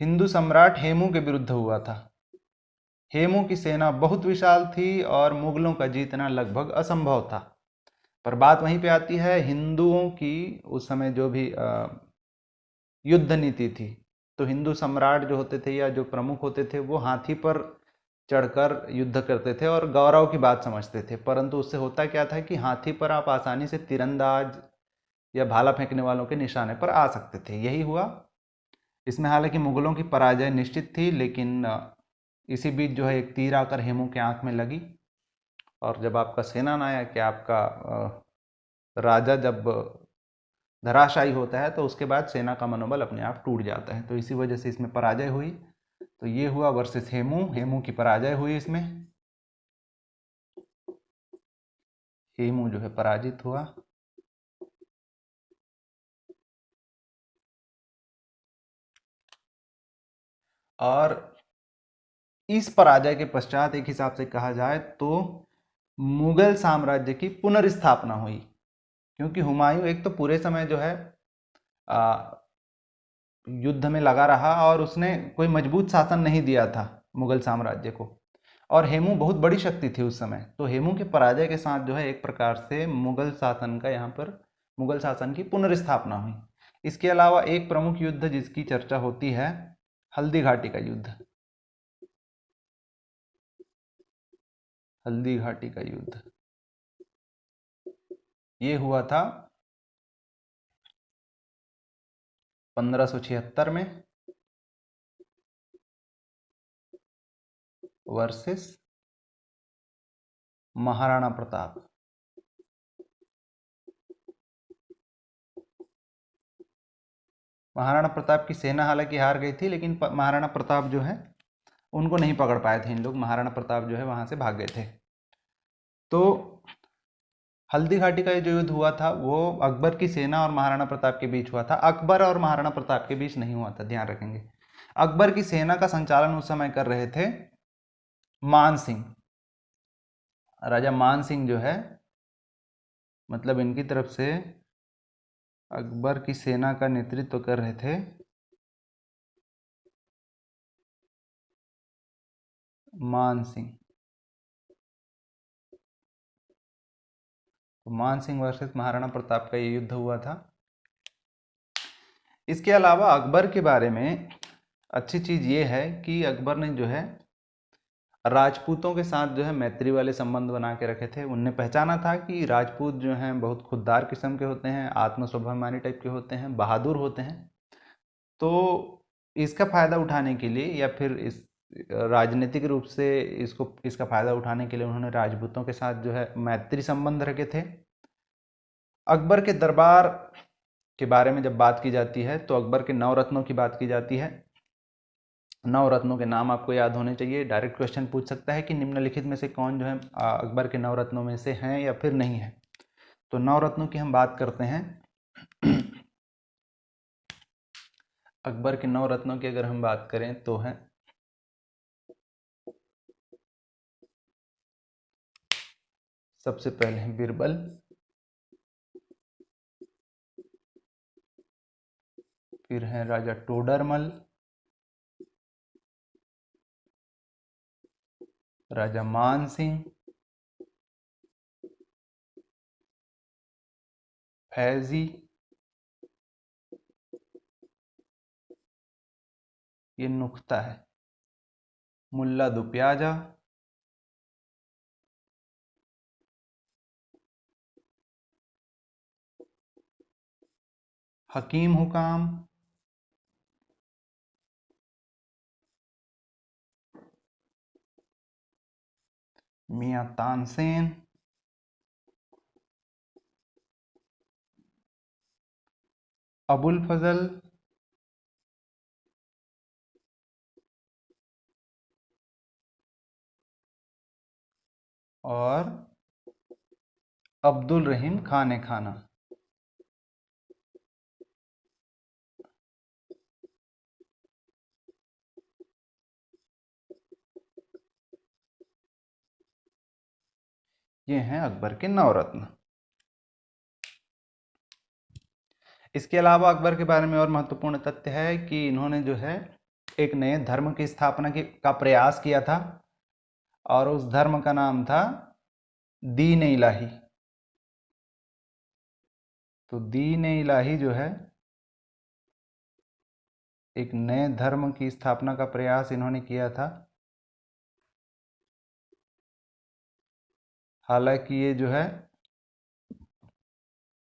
हिंदू सम्राट हेमू के विरुद्ध हुआ था। हेमू की सेना बहुत विशाल थी और मुगलों का जीतना लगभग असंभव था। पर बात वहीं पे आती है, हिंदुओं की उस समय जो भी युद्ध नीति थी, तो हिंदू सम्राट जो होते थे या जो प्रमुख होते थे वो हाथी पर चढ़कर युद्ध करते थे और गौरव की बात समझते थे। परंतु उससे होता क्या था कि हाथी पर आप आसानी से तीरंदाज या भाला फेंकने वालों के निशाने पर आ सकते थे, यही हुआ। इसमें हालांकि मुगलों की पराजय निश्चित थी, लेकिन इसी बीच जो है एक तीर आकर हेमू के आंख में लगी, और जब आपका सेनानायक या आपका राजा जब धराशायी होता है तो उसके बाद सेना का मनोबल अपने आप टूट जाता है। तो इसी वजह से इसमें पराजय हुई। तो ये हुआ वर्सेस हेमू, हेमू की पराजय हुई इसमें, हेमू जो है पराजित हुआ। और इस पराजय के पश्चात एक हिसाब से कहा जाए तो मुगल साम्राज्य की पुनर्स्थापना हुई, क्योंकि हुमायूं एक तो पूरे समय जो है युद्ध में लगा रहा और उसने कोई मजबूत शासन नहीं दिया था मुगल साम्राज्य को, और हेमू बहुत बड़ी शक्ति थी उस समय। तो हेमू के पराजय के साथ जो है एक प्रकार से मुगल शासन का यहाँ पर मुगल शासन की पुनर्स्थापना हुई। इसके अलावा एक प्रमुख युद्ध जिसकी चर्चा होती है, हल्दी घाटी का युद्ध, हल्दी घाटी का युद्ध। ये हुआ था 1576 में वर्सेस महाराणा प्रताप। महाराणा प्रताप की सेना हालांकि हार गई थी, लेकिन महाराणा प्रताप जो है उनको नहीं पकड़ पाए थे इन लोग। महाराणा प्रताप जो है वहां से भाग गए थे। तो हल्दी घाटी का जो युद्ध हुआ था वो अकबर की सेना और महाराणा प्रताप के बीच हुआ था। अकबर और महाराणा प्रताप के बीच नहीं हुआ था, ध्यान रखेंगे। अकबर की सेना का संचालन उस समय कर रहे थे मान सिंह। राजा मान सिंह जो है, मतलब इनकी तरफ से अकबर की सेना का नेतृत्व कर रहे थे मान सिंह। तो मान सिंह वर्सेस महाराणा प्रताप का ये युद्ध हुआ था। इसके अलावा अकबर के बारे में अच्छी चीज़ ये है कि अकबर ने जो है राजपूतों के साथ जो है मैत्री वाले संबंध बना के रखे थे। उनने पहचाना था कि राजपूत जो हैं बहुत खुददार किस्म के होते हैं, आत्मस्वाभिमानी टाइप के होते हैं, बहादुर होते हैं। तो इसका फ़ायदा उठाने के लिए या फिर इस राजनीतिक रूप से इसका फ़ायदा उठाने के लिए उन्होंने राजपूतों के साथ जो है मैत्री संबंध रखे थे। अकबर के दरबार के बारे में जब बात की जाती है तो अकबर के नवरत्नों की बात की जाती है। नवरत्नों के नाम आपको याद होने चाहिए। डायरेक्ट क्वेश्चन पूछ सकता है कि निम्नलिखित में से कौन जो है अकबर के नवरत्नों में से हैं या फिर नहीं है। तो नवरत्नों की हम बात करते हैं। अकबर के नवरत्नों की अगर हम बात करें तो है सबसे पहले हैं बीरबल, फिर हैं राजा टोडरमल, राजा मान सिंह, फैजी, ये नुक्ता है, मुल्ला दुप्याजा, हकीम हुकाम, मियाँ तानसेन, अबुल फजल, और अब्दुल रहीम खान खाना। ये हैं अकबर के नवरत्न। इसके अलावा अकबर के बारे में और महत्वपूर्ण तथ्य है कि इन्होंने जो है एक नए धर्म की स्थापना का प्रयास किया था और उस धर्म का नाम था दीन इलाही। तो दीन इलाही जो है एक नए धर्म की स्थापना का प्रयास इन्होंने किया था। हालांकि ये जो है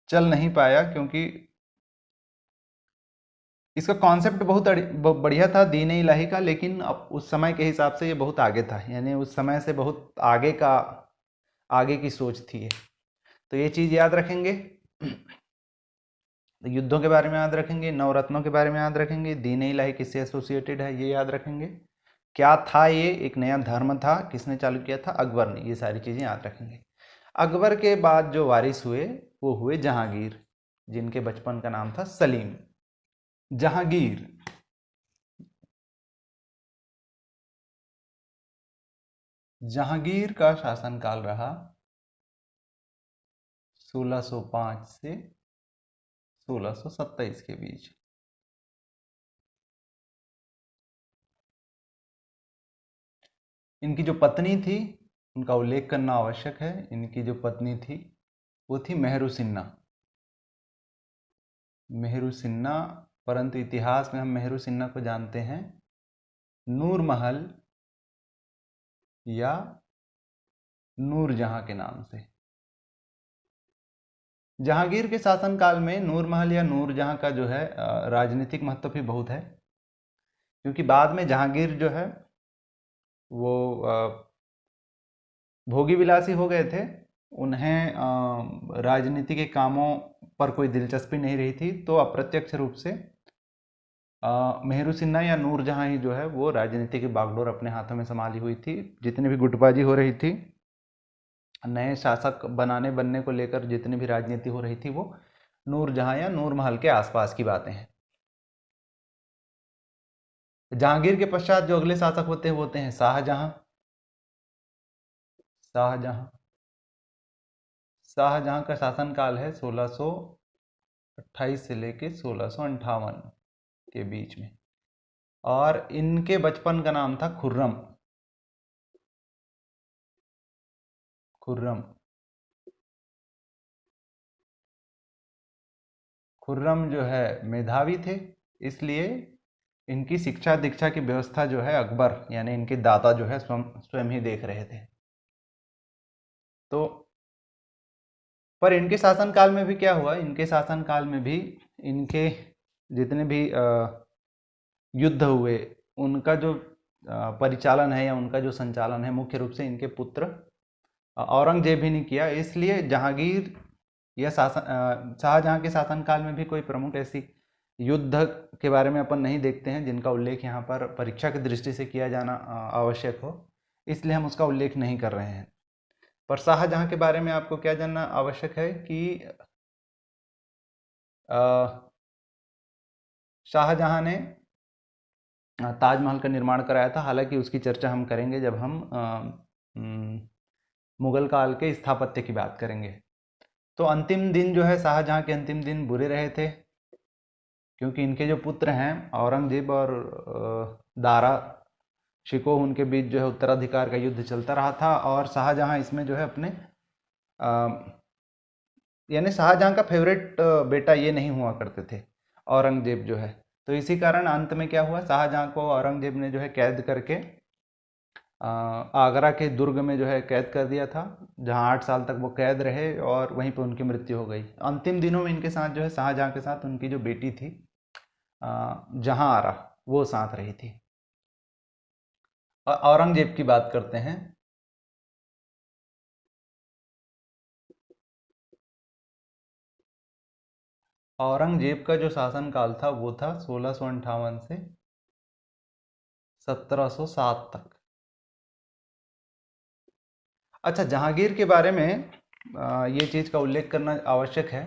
चल नहीं पाया क्योंकि इसका कॉन्सेप्ट बहुत बढ़िया था दीन इलाही का, लेकिन अब उस समय के हिसाब से ये बहुत आगे था, यानी उस समय से बहुत आगे की सोच थी ये। तो ये चीज़ याद रखेंगे। युद्धों के बारे में याद रखेंगे, नवरत्नों के बारे में याद रखेंगे, दीन इलाही किससे एसोसिएटेड है ये याद रखेंगे। क्या था ये, एक नया धर्म था, किसने चालू किया था, अकबर ने। ये सारी चीज़ें याद रखेंगे। अकबर के बाद जो वारिस हुए वो हुए जहांगीर, जिनके बचपन का नाम था सलीम। जहांगीर जहांगीर का शासनकाल रहा 1605 से 1627 के बीच। इनकी जो पत्नी थी उनका उल्लेख करना आवश्यक है। इनकी जो पत्नी थी वो थी मेहरू सिन्हा। मेहरू सिन्हा, परंतु इतिहास में हम मेहरू सिन्हा को जानते हैं नूर महल या नूरजहां के नाम से। जहांगीर के शासनकाल में नूर महल या नूरजहां का जो है राजनीतिक महत्व भी बहुत है, क्योंकि बाद में जहांगीर जो है वो भोगी विलासी हो गए थे। उन्हें राजनीति के कामों पर कोई दिलचस्पी नहीं रही थी, तो अप्रत्यक्ष रूप से मेहरू सिन्हा या नूरजहां ही जो है वो राजनीति की बागडोर अपने हाथों में संभाली हुई थी। जितनी भी गुटबाजी हो रही थी, नए शासक बनने को लेकर जितनी भी राजनीति हो रही थी, वो नूरजहां या नूर महल के आसपास की बातें हैं। जहांगीर के पश्चात जो अगले शासक होते हैं वो होते हैं शाहजहां। शाहजहां शाहजहां का शासनकाल है 1628 से लेके 1658 के बीच में, और इनके बचपन का नाम था खुर्रम। खुर्रम खुर्रम जो है मेधावी थे, इसलिए इनकी शिक्षा दीक्षा की व्यवस्था जो है अकबर यानी इनके दादा जो है स्वयं ही देख रहे थे। तो पर इनके शासनकाल में भी क्या हुआ, इनके शासनकाल में भी इनके जितने भी युद्ध हुए, उनका जो परिचालन है या उनका जो संचालन है, मुख्य रूप से इनके पुत्र औरंगजेब ही ने किया। इसलिए जहांगीर या शाहजहां के शासनकाल में भी कोई प्रमुख ऐसी युद्ध के बारे में अपन नहीं देखते हैं जिनका उल्लेख यहाँ पर परीक्षा की दृष्टि से किया जाना आवश्यक हो, इसलिए हम उसका उल्लेख नहीं कर रहे हैं। पर शाहजहां के बारे में आपको क्या जानना आवश्यक है कि शाहजहां ने ताजमहल का निर्माण कराया था। हालांकि उसकी चर्चा हम करेंगे जब हम मुगल काल के स्थापत्य की बात करेंगे। तो अंतिम दिन जो है शाहजहां के अंतिम दिन बुरे रहे थे, क्योंकि इनके जो पुत्र हैं औरंगजेब और दारा शिकोह, उनके बीच जो है उत्तराधिकार का युद्ध चलता रहा था। और शाहजहां इसमें जो है अपने यानी शाहजहां का फेवरेट बेटा ये नहीं हुआ करते थे, औरंगजेब जो है। तो इसी कारण अंत में क्या हुआ, शाहजहां को औरंगजेब ने जो है कैद करके आगरा के दुर्ग में जो है कैद कर दिया था, जहां 8 साल तक वो कैद रहे और वहीं पर उनकी मृत्यु हो गई। अंतिम दिनों में इनके साथ जो है शाहजहां के साथ उनकी जो बेटी थी जहां आरा, वो साथ रही थी। और औरंगजेब की बात करते हैं। औरंगजेब का जो शासनकाल था वो था 1658 से 1707 तक। अच्छा, जहांगीर के बारे में ये चीज़ का उल्लेख करना आवश्यक है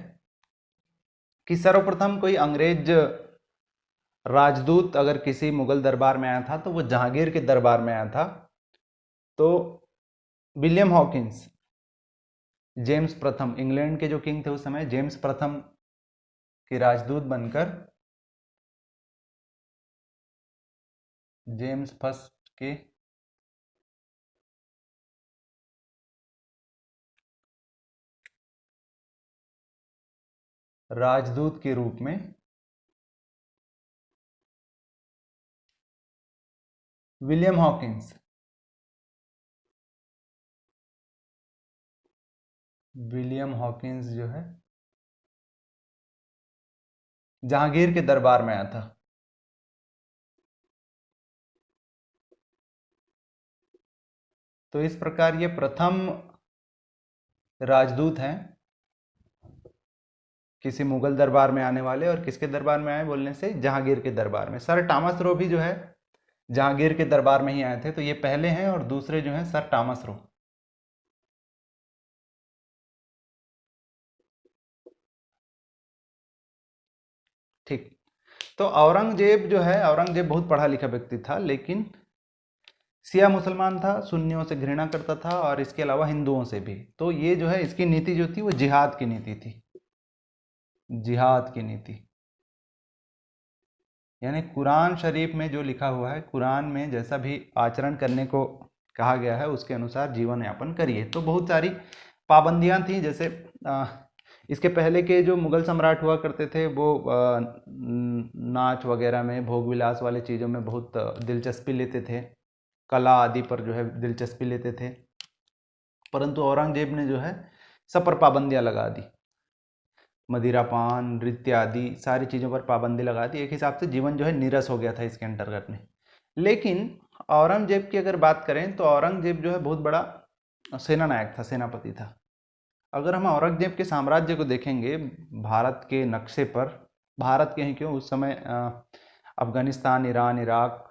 कि सर्वप्रथम कोई अंग्रेज राजदूत अगर किसी मुगल दरबार में आया था तो वो जहांगीर के दरबार में आया था। तो विलियम हॉकिंस, जेम्स प्रथम, इंग्लैंड के जो किंग थे उस समय, जेम्स प्रथम के राजदूत बनकर जेम्स फर्स्ट के राजदूत के रूप में विलियम हॉकिंस जो है जहांगीर के दरबार में आया था। तो इस प्रकार ये प्रथम राजदूत हैं किसी मुगल दरबार में आने वाले, और किसके दरबार में आए बोलने से, जहांगीर के दरबार में। सर टॉमस रो भी जो है जहांगीर के दरबार में ही आए थे। तो ये पहले हैं, और दूसरे जो हैं सर टॉमस रो। ठीक। तो औरंगजेब जो है, औरंगजेब बहुत पढ़ा लिखा व्यक्ति था, लेकिन शिया मुसलमान था, सुन्नियों से घृणा करता था, और इसके अलावा हिंदुओं से भी। तो ये जो है इसकी नीति जो थी वो जिहाद की नीति थी। जिहाद की नीति यानी कुरान शरीफ में जो लिखा हुआ है, कुरान में जैसा भी आचरण करने को कहा गया है उसके अनुसार जीवन यापन करिए। तो बहुत सारी पाबंदियां थी, जैसे इसके पहले के जो मुगल सम्राट हुआ करते थे वो नाच वगैरह में, भोग विलास वाले चीज़ों में बहुत दिलचस्पी लेते थे, कला आदि पर जो है दिलचस्पी लेते थे। परंतु औरंगजेब ने जो है सब पर पाबंदियां लगा दी। मदिरापान, नृत्य आदि सारी चीज़ों पर पाबंदी लगा दी। एक हिसाब से जीवन जो है नीरस हो गया था इसके अंतर्गत में। लेकिन औरंगजेब की अगर बात करें तो औरंगजेब जो है बहुत बड़ा सेना नायक था, सेनापति था। अगर हम औरंगजेब के साम्राज्य को देखेंगे भारत के नक्शे पर, भारत के ही क्यों, उस समय अफगानिस्तान, ईरान, इराक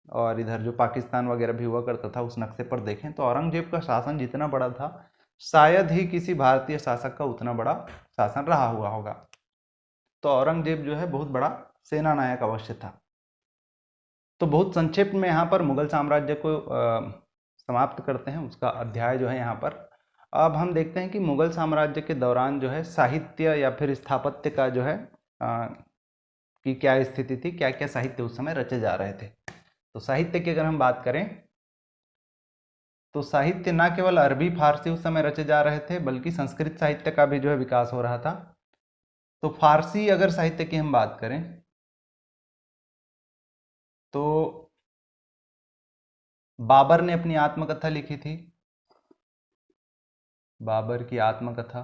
और इधर जो पाकिस्तान वगैरह भी हुआ करता था, उस नक्शे पर देखें तो औरंगजेब का शासन जितना बड़ा था शायद ही किसी भारतीय शासक का उतना बड़ा शासन रहा हुआ होगा। तो औरंगजेब जो है बहुत बड़ा सेना नायक अवश्य था। तो बहुत संक्षिप्त में यहाँ पर मुगल साम्राज्य को समाप्त करते हैं, उसका अध्याय जो है यहाँ पर। अब हम देखते हैं कि मुगल साम्राज्य के दौरान जो है साहित्य या फिर स्थापत्य का जो है कि क्या स्थिति थी, क्या क्या साहित्य उस समय रचे जा रहे थे। तो साहित्य की अगर हम बात करें तो साहित्य न केवल अरबी फारसी उस समय रचे जा रहे थे, बल्कि संस्कृत साहित्य का भी जो है विकास हो रहा था। तो फारसी अगर साहित्य की हम बात करें तो बाबर ने अपनी आत्मकथा लिखी थी। बाबर की आत्मकथा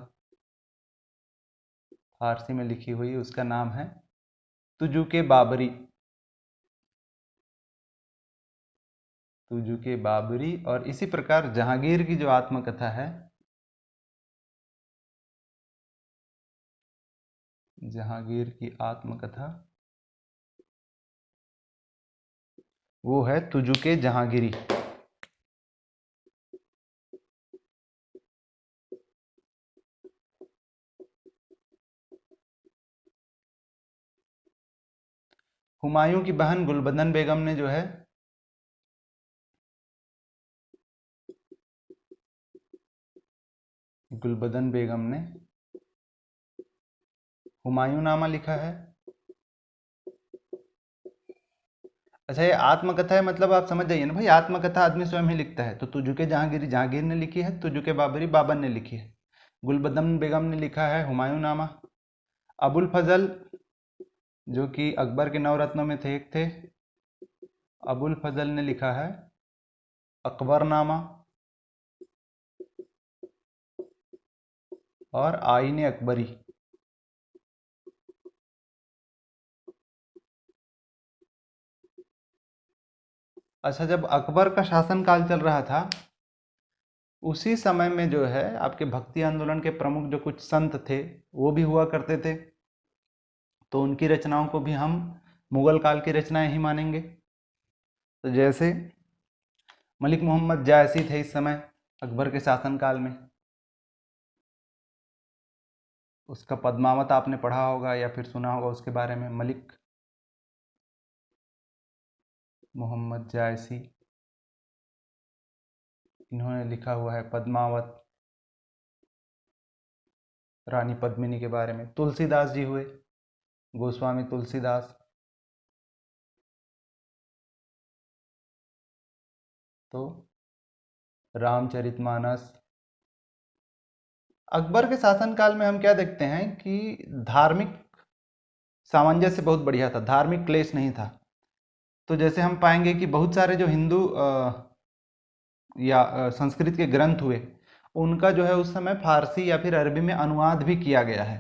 फारसी में लिखी हुई, उसका नाम है तुजुके बाबरी। तुजुके बाबरी। और इसी प्रकार जहांगीर की जो आत्मकथा है, जहांगीर की आत्मकथा वो है तुजुके जहांगीरी। हुमायूं की बहन गुलबदन बेगम ने जो है गुलबदन बेगम ने हुमायूं नामा लिखा है। अच्छा, ये आत्मकथा है, मतलब आप समझ जाइए ना भाई, आत्मकथा आदमी स्वयं ही लिखता है। तो तुजुके जहांगीरी जहांगीर ने लिखी है, तुजुके बाबरी बाबर ने लिखी है, गुलबदन बेगम ने लिखा है हुमायूं नामा। अबुल फजल जो कि अकबर के नवरत्नों में थे एक थे, अबुल फजल ने लिखा है अकबरनामा और आईन अकबरी। अच्छा, जब अकबर का शासनकाल चल रहा था उसी समय में जो है आपके भक्ति आंदोलन के प्रमुख जो कुछ संत थे वो भी हुआ करते थे। तो उनकी रचनाओं को भी हम मुगल काल की रचनाएं ही मानेंगे। तो जैसे मलिक मोहम्मद जायसी थे इस समय अकबर के शासनकाल में, उसका पद्मावत आपने पढ़ा होगा या फिर सुना होगा उसके बारे में। मलिक मोहम्मद जायसी, इन्होंने लिखा हुआ है पद्मावत, रानी पद्मिनी के बारे में। तुलसीदास जी हुए, गोस्वामी तुलसीदास, तो रामचरितमानस। अकबर के शासनकाल में हम क्या देखते हैं कि धार्मिक सामंजस्य बहुत बढ़िया था, धार्मिक क्लेश नहीं था। तो जैसे हम पाएंगे कि बहुत सारे जो हिंदू या संस्कृत के ग्रंथ हुए उनका जो है उस समय फारसी या फिर अरबी में अनुवाद भी किया गया है।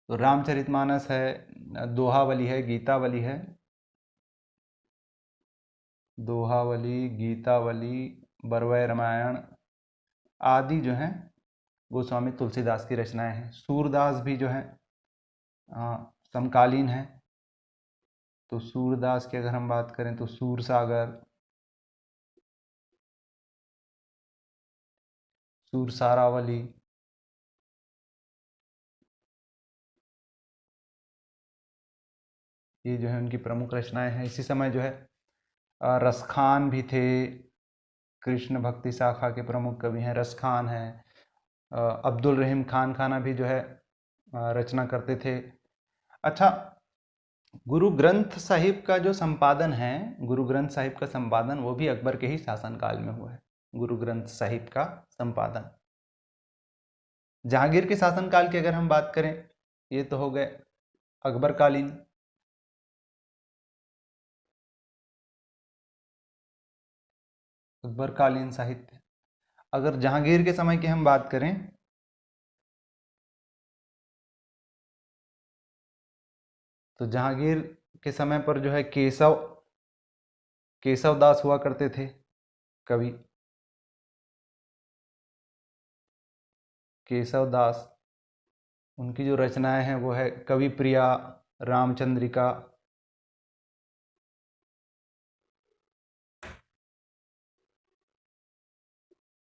तो रामचरितमानस है, दोहावली है, गीतावली है, दोहावली, गीतावली, बरवय रामायण आदि जो हैं गोस्वामी तुलसीदास की रचनाएं हैं। सूरदास भी जो है समकालीन है। तो सूरदास की अगर हम बात करें तो सूरसागर, सूरसारावली, ये जो है उनकी प्रमुख रचनाएं हैं। इसी समय जो है रसखान भी थे, कृष्ण भक्ति शाखा के प्रमुख कवि हैं, रसखान हैं। अब्दुल रहीम खान खाना भी जो है रचना करते थे। अच्छा, गुरु ग्रंथ साहिब का जो संपादन है, गुरु ग्रंथ साहिब का संपादन वो भी अकबर के ही शासनकाल में हुआ है। गुरु ग्रंथ साहिब का संपादन जहांगीर के शासनकाल की अगर हम बात करें, ये तो हो गए अकबर कालीन। अकबर कालीन साहित्य। अगर जहांगीर के समय की हम बात करें तो जहांगीर के समय पर जो है केशव केशव दास हुआ करते थे कवि, केशव दास। उनकी जो रचनाएं हैं वो है कवि प्रिया, रामचंद्रिका।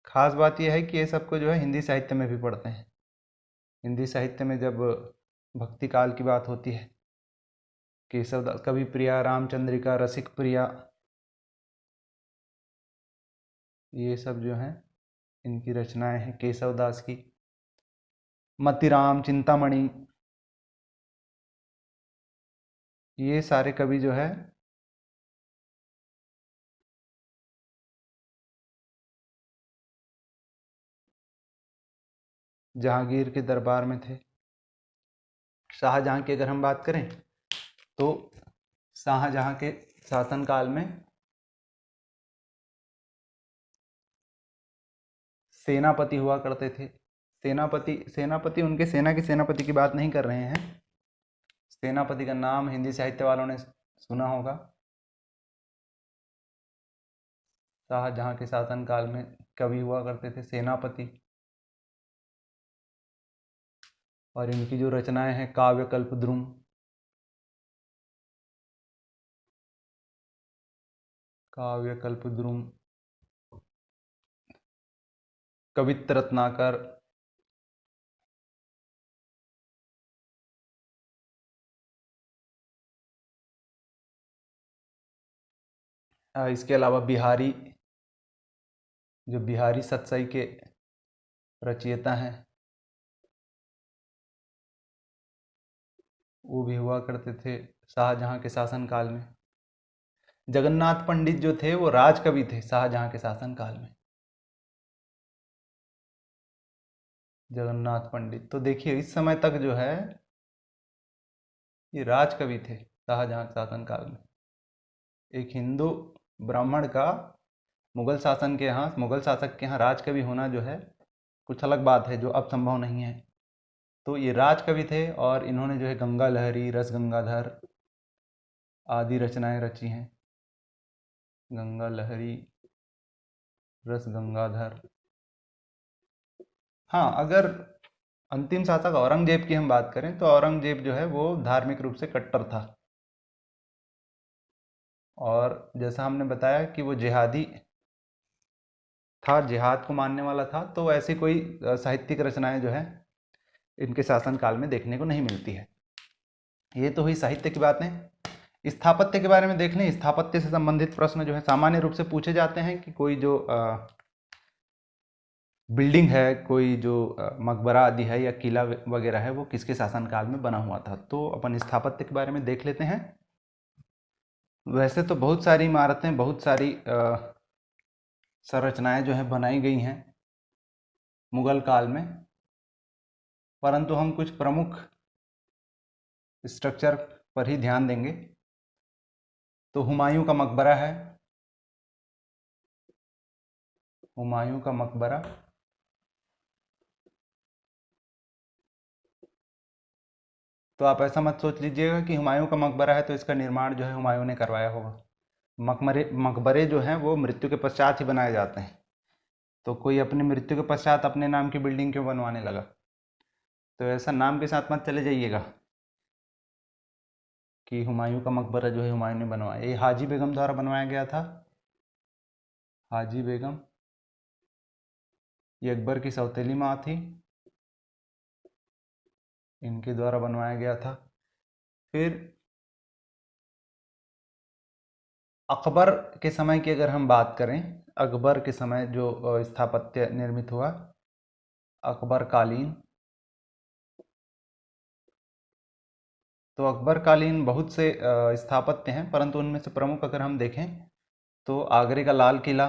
खास बात यह है कि ये सबको जो है हिंदी साहित्य में भी पढ़ते हैं। हिंदी साहित्य में जब भक्ति काल की बात होती है, केशव दास, कवि प्रिया, रामचंद्रिका, रसिक प्रिया, ये सब जो हैं इनकी रचनाएं हैं केशव दास की। मतिराम, चिंतामणि, ये सारे कवि जो है जहांगीर के दरबार में थे। शाहजहां की अगर हम बात करें तो शाहजहां के शासनकाल में सेनापति हुआ करते थे। सेनापति सेनापति उनके सेना के सेनापति की बात नहीं कर रहे हैं। सेनापति का नाम हिंदी साहित्य वालों ने सुना होगा। शाहजहां के शासनकाल में कवि हुआ करते थे सेनापति, और इनकी जो रचनाएं हैं काव्य कल्पद्रुम, काव्य कल्पद्रुम, कवित्त रत्नाकर, इसके अलावा बिहारी, जो बिहारी सतसई के रचयिता हैं, वो भी हुआ करते थे शाहजहां के शासनकाल में। जगन्नाथ पंडित जो थे वो राजकवि थे शाहजहां के शासनकाल में। जगन्नाथ पंडित, तो देखिए इस समय तक जो है ये राजकवि थे शाहजहां के शासनकाल में। एक हिंदू ब्राह्मण का मुगल शासन के यहाँ, मुगल शासक के यहाँ राजकवि होना जो है कुछ अलग बात है, जो अब संभव नहीं है। तो ये राजकवि थे और इन्होंने जो है गंगा लहरी, रस गंगाधर आदि रचनाएं रची हैं। गंगा लहरी, रस गंगाधर। हाँ, अगर अंतिम शासक औरंगजेब की हम बात करें तो औरंगजेब जो है वो धार्मिक रूप से कट्टर था, और जैसा हमने बताया कि वो जिहादी था, जिहाद को मानने वाला था। तो ऐसी कोई साहित्यिक रचनाएं जो है इनके शासनकाल में देखने को नहीं मिलती है। ये तो हुई साहित्य की बातें। स्थापत्य के बारे में देख लें। स्थापत्य से संबंधित प्रश्न जो है सामान्य रूप से पूछे जाते हैं कि कोई जो बिल्डिंग है, कोई जो मकबरा आदि है या किला वगैरह है, वो किसके शासनकाल में बना हुआ था। तो अपन स्थापत्य के बारे में देख लेते हैं। वैसे तो बहुत सारी इमारतें, बहुत सारी संरचनाएं जो है बनाई गई हैं मुगल काल में, परंतु हम कुछ प्रमुख स्ट्रक्चर पर ही ध्यान देंगे। तो हुमायूं का मकबरा है, हुमायूं का मकबरा। तो आप ऐसा मत सोच लीजिएगा कि हुमायूं का मकबरा है तो इसका निर्माण जो है हुमायूं ने करवाया होगा। मकबरे मकबरे जो हैं वो मृत्यु के पश्चात ही बनाए जाते हैं। तो कोई अपनी मृत्यु के पश्चात अपने नाम की बिल्डिंग क्यों बनवाने लगा। तो ऐसा नाम के साथ मत चले जाइएगा कि हुमायूं का मकबरा जो है हुमायूं ने बनवाया। ये हाजी बेगम द्वारा बनवाया गया था। हाजी बेगम, ये अकबर की सौतेली माँ थी, इनके द्वारा बनवाया गया था। फिर अकबर के समय की अगर हम बात करें, अकबर के समय जो स्थापत्य निर्मित हुआ, अकबर कालीन। तो अकबर कालीन बहुत से स्थापत्य हैं, परंतु उनमें से प्रमुख अगर हम देखें तो आगरे का लाल किला,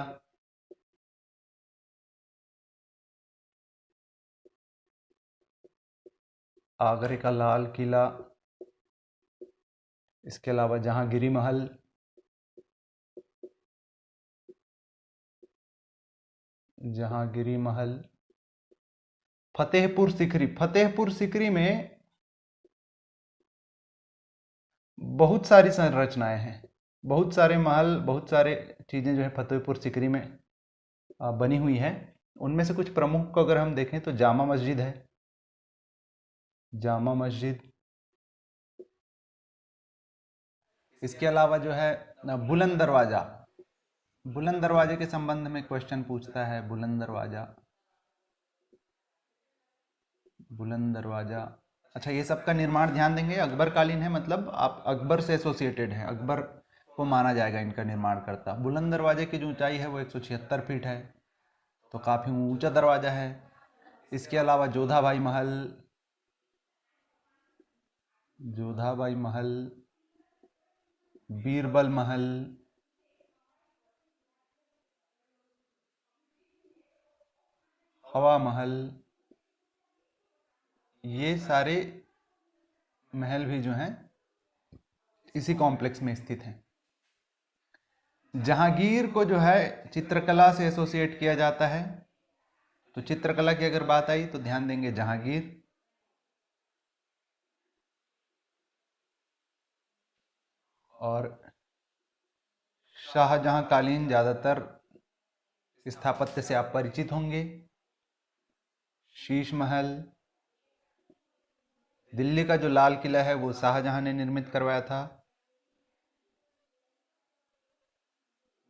आगरे का लाल किला, इसके अलावा जहांगीरी महल, जहांगीरी महल, फतेहपुर सिकरी। फतेहपुर सिकरी में बहुत सारी संरचनाएं हैं, बहुत सारे महल, बहुत सारे चीज़ें जो है फतेहपुर सीकरी में बनी हुई है। उनमें से कुछ प्रमुख को अगर हम देखें तो जामा मस्जिद है, जामा मस्जिद। इसके अलावा जो है बुलंद दरवाज़ा, बुलंद दरवाजे के संबंध में क्वेश्चन पूछता है। बुलंद दरवाज़ा, बुलंद दरवाज़ा। अच्छा, ये सब का निर्माण ध्यान देंगे अकबर कालीन है, मतलब आप अकबर से एसोसिएटेड हैं, अकबर को माना जाएगा इनका निर्माण करता। बुलंद दरवाजे की जो ऊंचाई है वो 176 फीट है, तो काफ़ी ऊंचा दरवाज़ा है। इसके अलावा जोधाबाई महल, जोधाबाई महल, बीरबल महल, हवा महल, ये सारे महल भी जो हैं इसी कॉम्प्लेक्स में स्थित हैं। जहांगीर को जो है चित्रकला से एसोसिएट किया जाता है, तो चित्रकला की अगर बात आई तो ध्यान देंगे जहांगीर। और शाहजहां कालीन ज़्यादातर स्थापत्य से आप परिचित होंगे। शीश महल, दिल्ली का जो लाल किला है वो शाहजहां ने निर्मित करवाया था,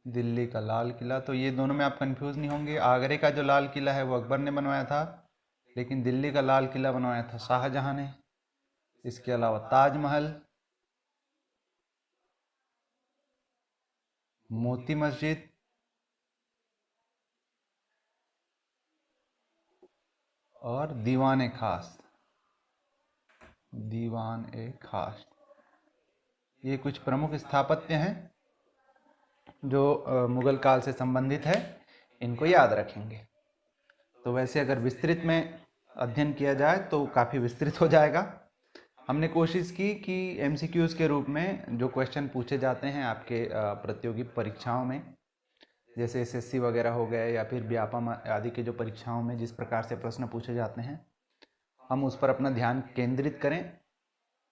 दिल्ली का लाल किला। तो ये दोनों में आप कंफ्यूज नहीं होंगे। आगरे का जो लाल किला है वो अकबर ने बनवाया था, लेकिन दिल्ली का लाल किला बनवाया था शाहजहां ने। इसके अलावा ताजमहल, मोती मस्जिद, और दीवान ए खास, दीवान ए खास। ये कुछ प्रमुख स्थापत्य हैं जो मुगल काल से संबंधित है, इनको याद रखेंगे। तो वैसे अगर विस्तृत में अध्ययन किया जाए तो काफ़ी विस्तृत हो जाएगा। हमने कोशिश की कि एमसीक्यूज़ के रूप में जो क्वेश्चन पूछे जाते हैं आपके प्रतियोगी परीक्षाओं में, जैसे एसएससी वगैरह हो गए या फिर व्यापम आदि के जो परीक्षाओं में जिस प्रकार से प्रश्न पूछे जाते हैं, हम उस पर अपना ध्यान केंद्रित करें।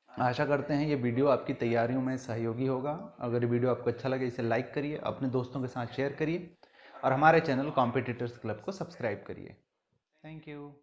आशा करते हैं ये वीडियो आपकी तैयारियों में सहयोगी होगा। अगर ये वीडियो आपको अच्छा लगे इसे लाइक करिए, अपने दोस्तों के साथ शेयर करिए और हमारे चैनल कॉम्पिटिटर्स क्लब को सब्सक्राइब करिए। Thank you.